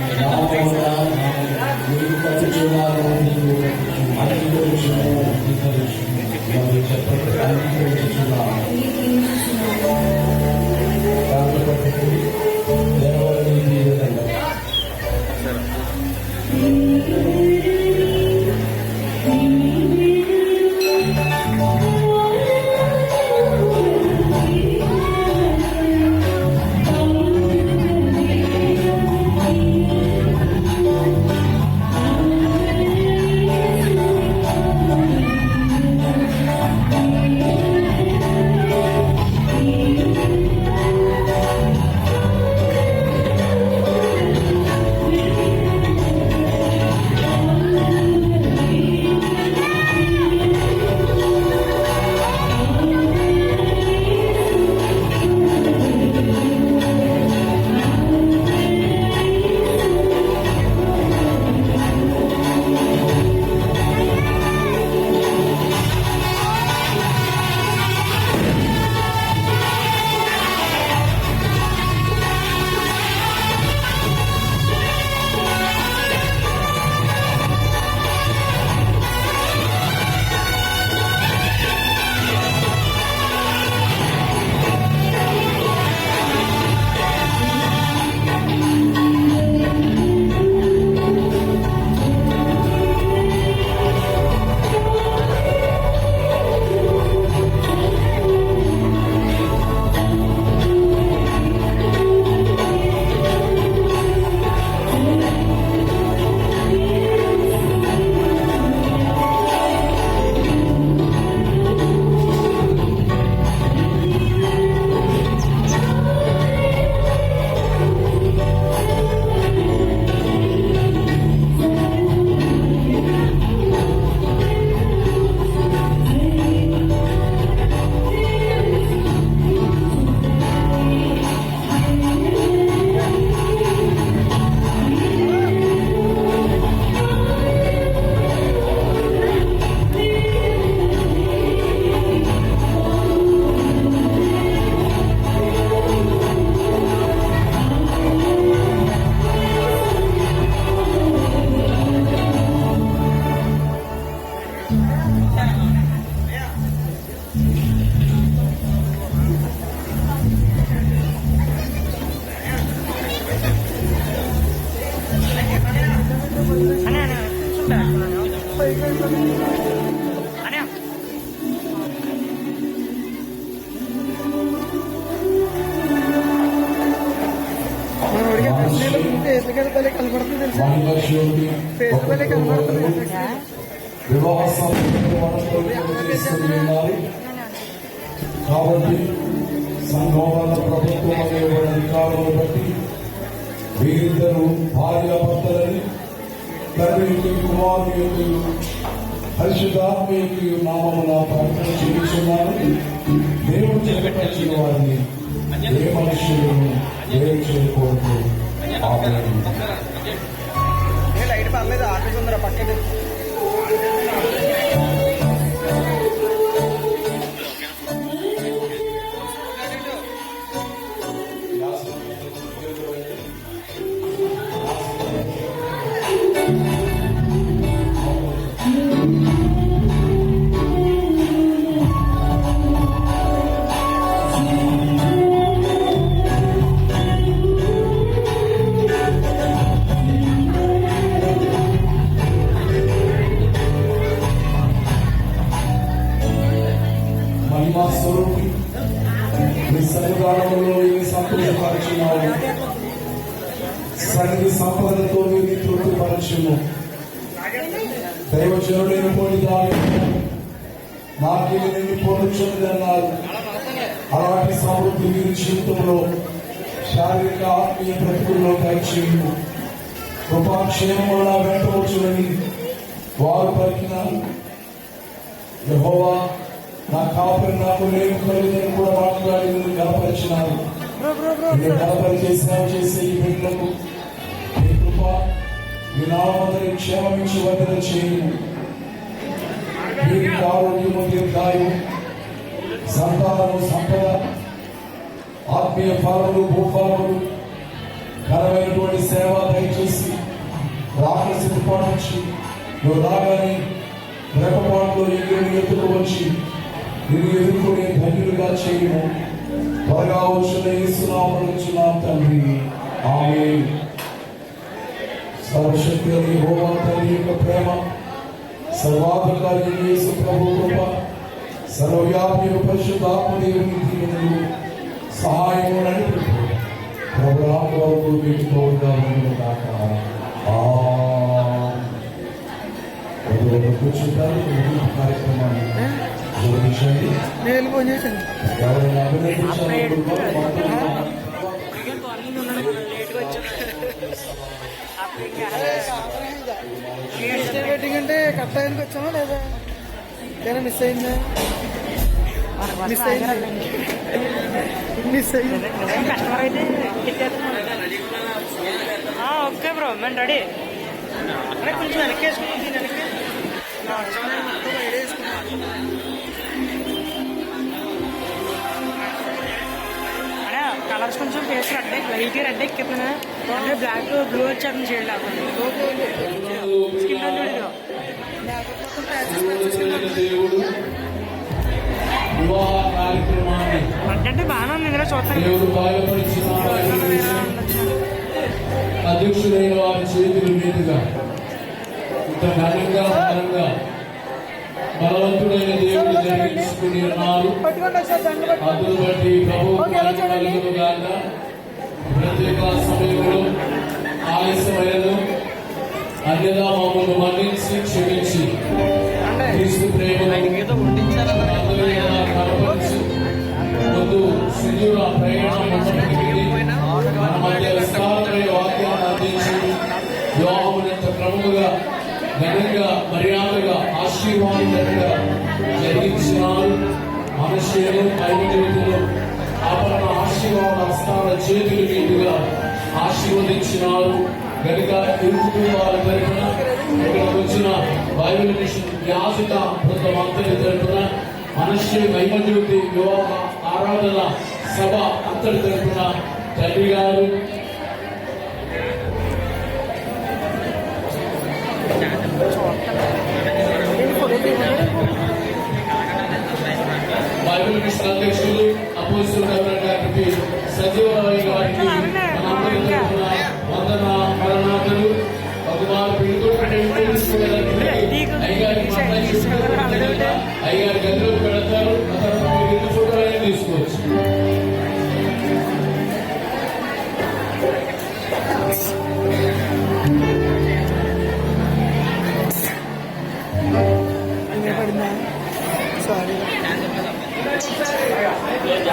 వివాహ సంబంధించి కాబట్టి సంఘాల ప్రభుత్వం అనే అధికారులను బట్టి వీరిద్దరూ భార్యాభర్తలని తండ్రి కుమారుని పరిశుద్ధాత్మకి నామమున ప్రకటన చేస్తున్నాను. దేవుడు చెప్పిన వారిని ఏ మనుషులను వేరు చేయకూడదు. లైట్ పర్లేదు ఆఫీస్ ఉందిరా పక్కన స్వరూపి మీ సన్నిధానంలో సంతోషపరచున్నావు. సన్నిధి సంపదతో మీరు తృప్తిపరచును. దైవజనుడైన పోయి దాని నాకే నిన్ను పొందుచున్నది అన్నారు. అలాంటి సమృద్ధి మీరు జీవితంలో శారీరక ఆత్మీయ బ్రతుకుల్లో దయచేయు. కృపాక్షేమం వల్ల వెంటవచ్చునని వారు పలికినారు, యెహోవా నా కాపరి, నాకు లేని కలుగుదని కూడా మాట్లాడి గణపరిచినారు. గణపరిచే సేవ చేసే ఈ బిడ్డలకు నీ కృప, నీ నామమున క్షేమమించి వర్ధన చేయము. వీరికి ఆరోగ్యము, దీర్ఘాయువు, సంతానము, సంపద, ఆత్మీయ ఫలములు, భూఫలములు, ఘనమైనటువంటి సేవ దయచేసి రాక సిద్ధపాటించి నువ్వు రాగానే రెప్పపాట్లో ఎదురుకు వచ్చి నిన్ను ఎదుర్కొనే ధన్యులుగా చేయము. త్వరగా వచ్చిన యేసునామమున తండ్రి, ఆమేన్. సర్వశక్తి అని యెహోవా తండ్రి యొక్క ప్రేమ, సర్వాధికారి యేసు ప్రభు కృప, సర్వవ్యాపి పరిశుద్ధాత్మ దేవుని దీవెనలు, సహాయము, నడిపింపు ప్రభు రాక వరకు మీకు తోడుగా ఉండుగాక. కూర్చుంటారు. కార్యక్రమాన్ని జోడించండి. ఎవరైనా వెయిటింగ్ అంటే కరెక్ట్ టైంకి వచ్చామా లేదా ఏదైనా మిస్ అయిందా? మిస్ అయింది. ఓకే బ్రో, మేము రెడీ. అక్కడే కొంచెం వెనక్కి వేసుకున్నాం. దీని వెనక్కి అదే కలర్స్ కొంచెం ఫేస్ రెడ్, లైట్ రెడ్ ఎక్కిపోయినా అంటే బ్లాక్ బ్లూ వచ్చేది షేడ్ లేకుండా స్కిన్ దేవుడు వివాహ కార్యక్రమాన్ని అంటే బాగానే ఉంది. ఇందులో చూస్తాను దేవుడు బయలుపరిచిన అధ్యక్షుడైన వారి చేతుల మీదుగా ఇంత ఘనంగా బలంగా బలవంతుడైన దేవుడు జరిగించుకుని ఉన్నారు. అందును బట్టి ప్రభు కలుగునుగాక. ప్రత్యేక సమయంలో ఆలస్యమైనను అన్యదా మమ్మల్ని మన్నించి క్షమించి క్రీస్తు ప్రేమను కనపరిచి ముందు సుదూర ప్రయాణం మన మధ్య విస్తారమైన వాక్యాన్ని అందించి వివాహమునంత క్రమముగా ఘనంగా మర్యాదగా ఆశీర్వాదంగా జరిగించినారు. మనుష్యులు ఐదుగురు ఆపరణ ఆశీర్వాద హస్తాల చేతుల మీదుగా ఆశీర్వదించినారు. కనుక ఇరు కుటుంబాల తరఫున ఇక్కడ వచ్చిన బైబిల్ మిషన్ వ్యాసిత బృందం అంతటి తరఫున మనుష్య మహిమజ్యోతి వివాహ ఆరాధన సభ అంతటి తరఫున తండ్రి గారు బైబిల్ మిషన్ అధ్యక్షులు అపోజిషన్ గారికి సజీవరావు గారికి మనందరి తరఫున వందన మరణాలు ఒకమారు అయ్యారు గదిలో పెడతారు. రెండు ఫోటోలు తీసుకోవచ్చు.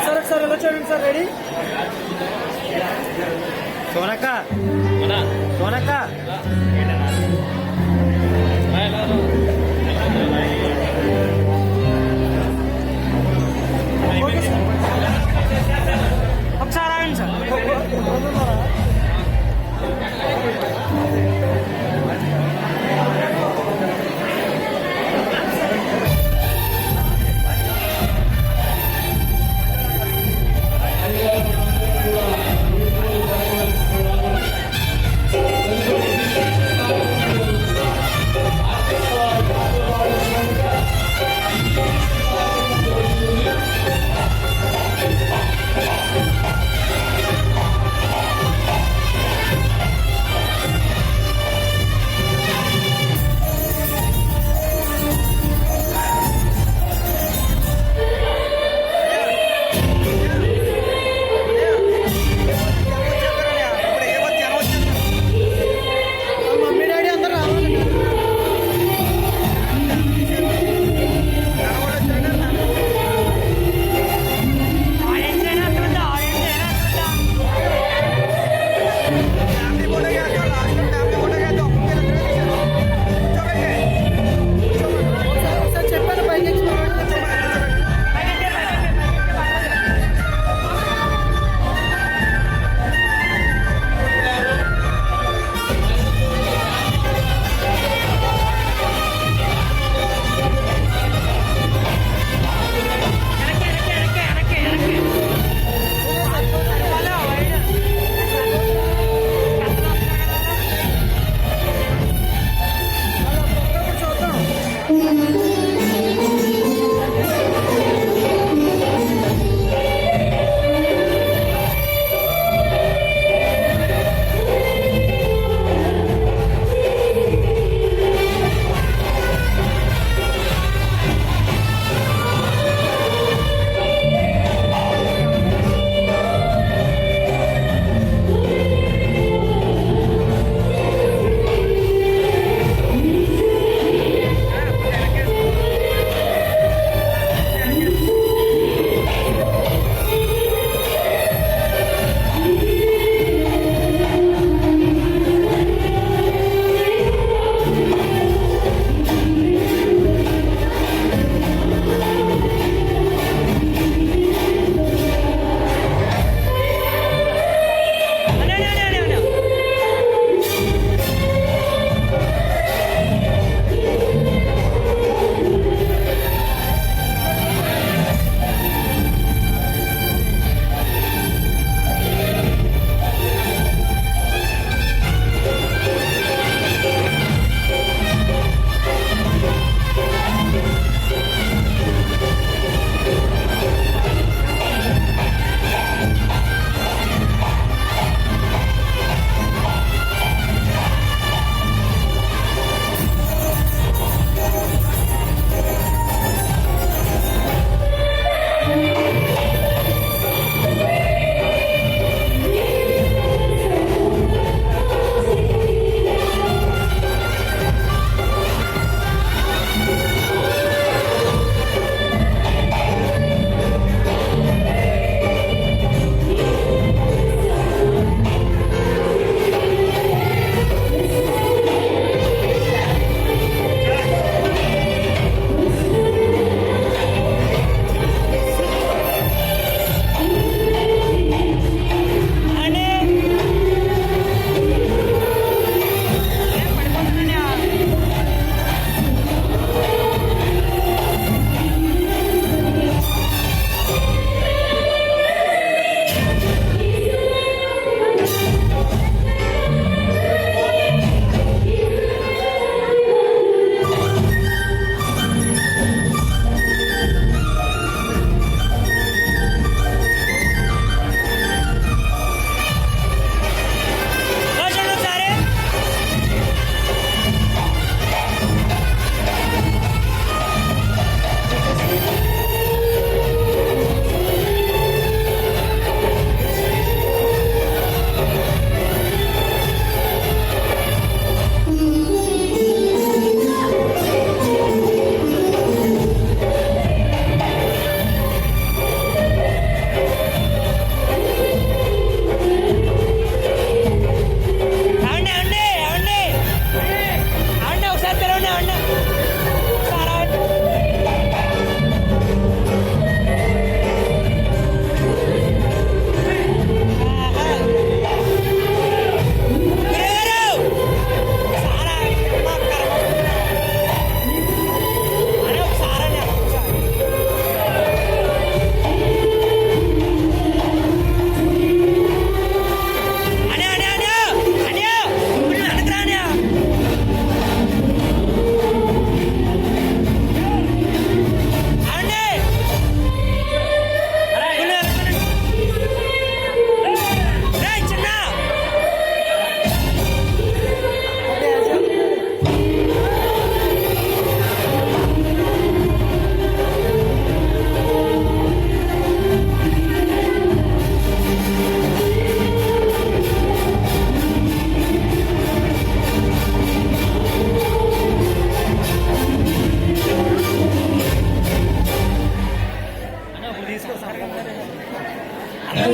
సార్ ఒకసారి ఎలా చూడండి సార్. రెడీ సోనక్క సోనక్క ఒకసారి ఆగండి సార్. అయ్యారు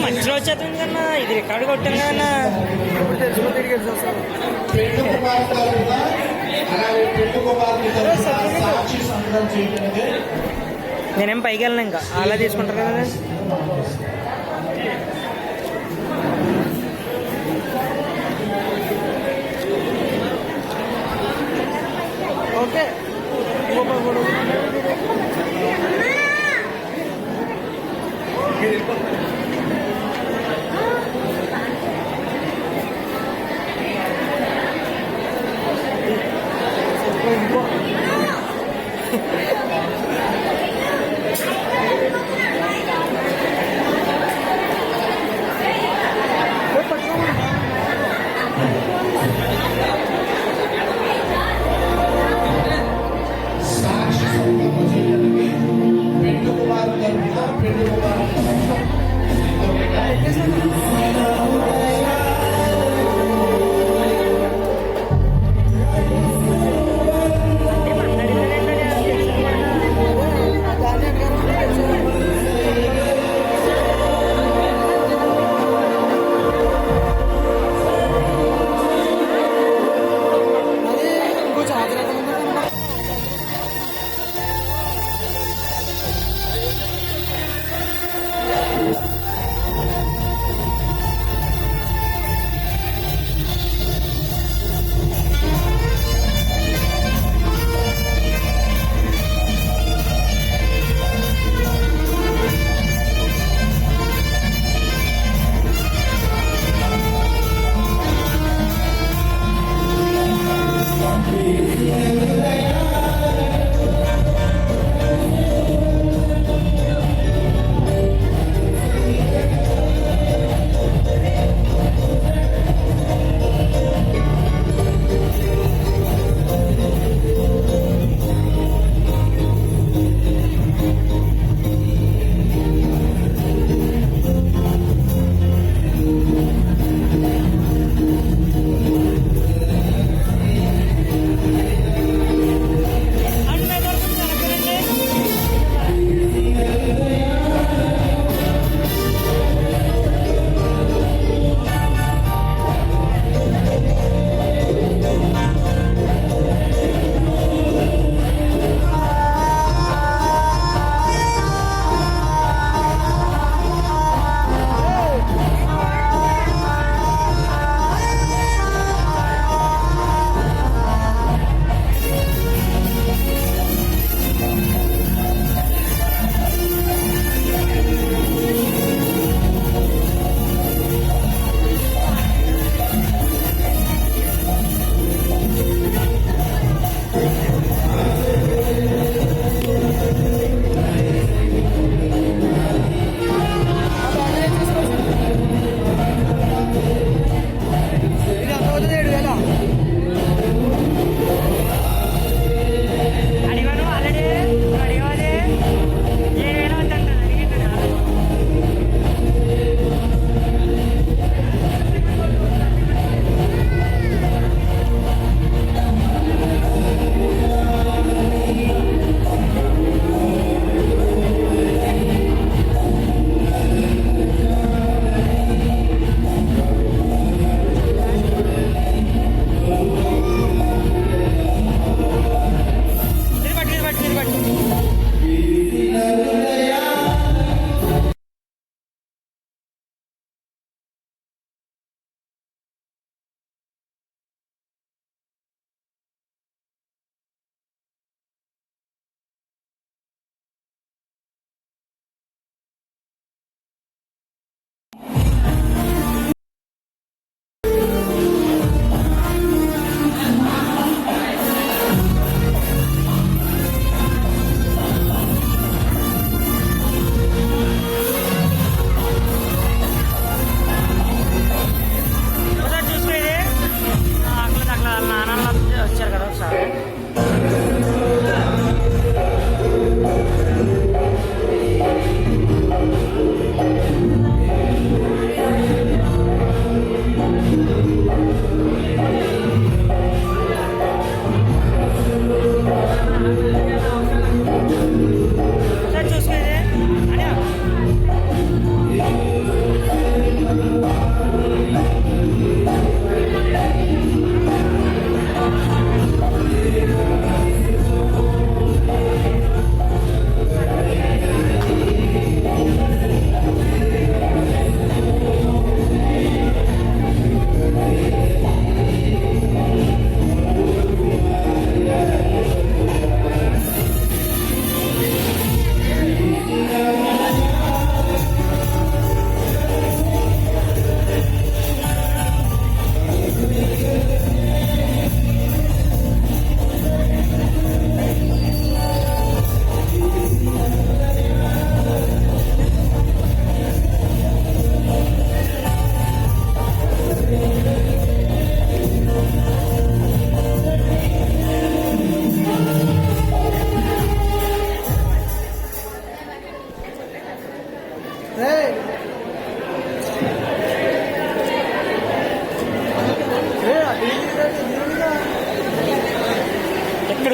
మంచిలో వచ్చేస్తుంది కన్నా ఇది రికార్డు కొట్టాను కదన్నా. పెళ్లి కుమార్తె తరపున అలాగే పెళ్లి కుమార్తె తరపున సాక్షి సంతకం చేయడానికి నేనేం పైకి వెళ్ళను ఇంకా అలా తీసుకుంటారు కదా. ఓకే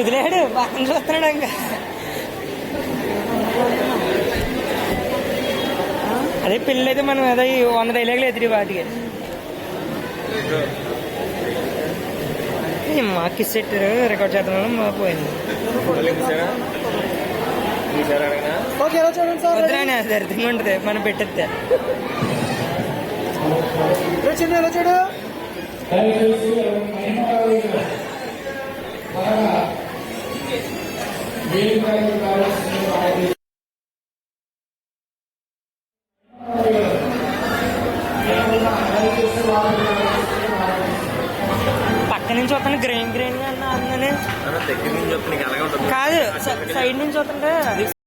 ఇక్కడ వదిలేడు పక్కన చూస్తున్నాడు ఇంకా. అదే పెళ్ళి అయితే మనం అదే 100 డైలాగులు ఎదురు వాటికి మాకు ఇచ్చేట్టారు రికార్డ్ చేస్తున్నాం మా పోయింది. వద్దురాని అది అర్థంగా ఉంటుంది మనం పెట్టేస్తే. దయచేసి పక్క నుంచి వస్తాను గ్రెయిన్ గా అన్నా కాదు సైడ్ నుంచి వస్తుంటే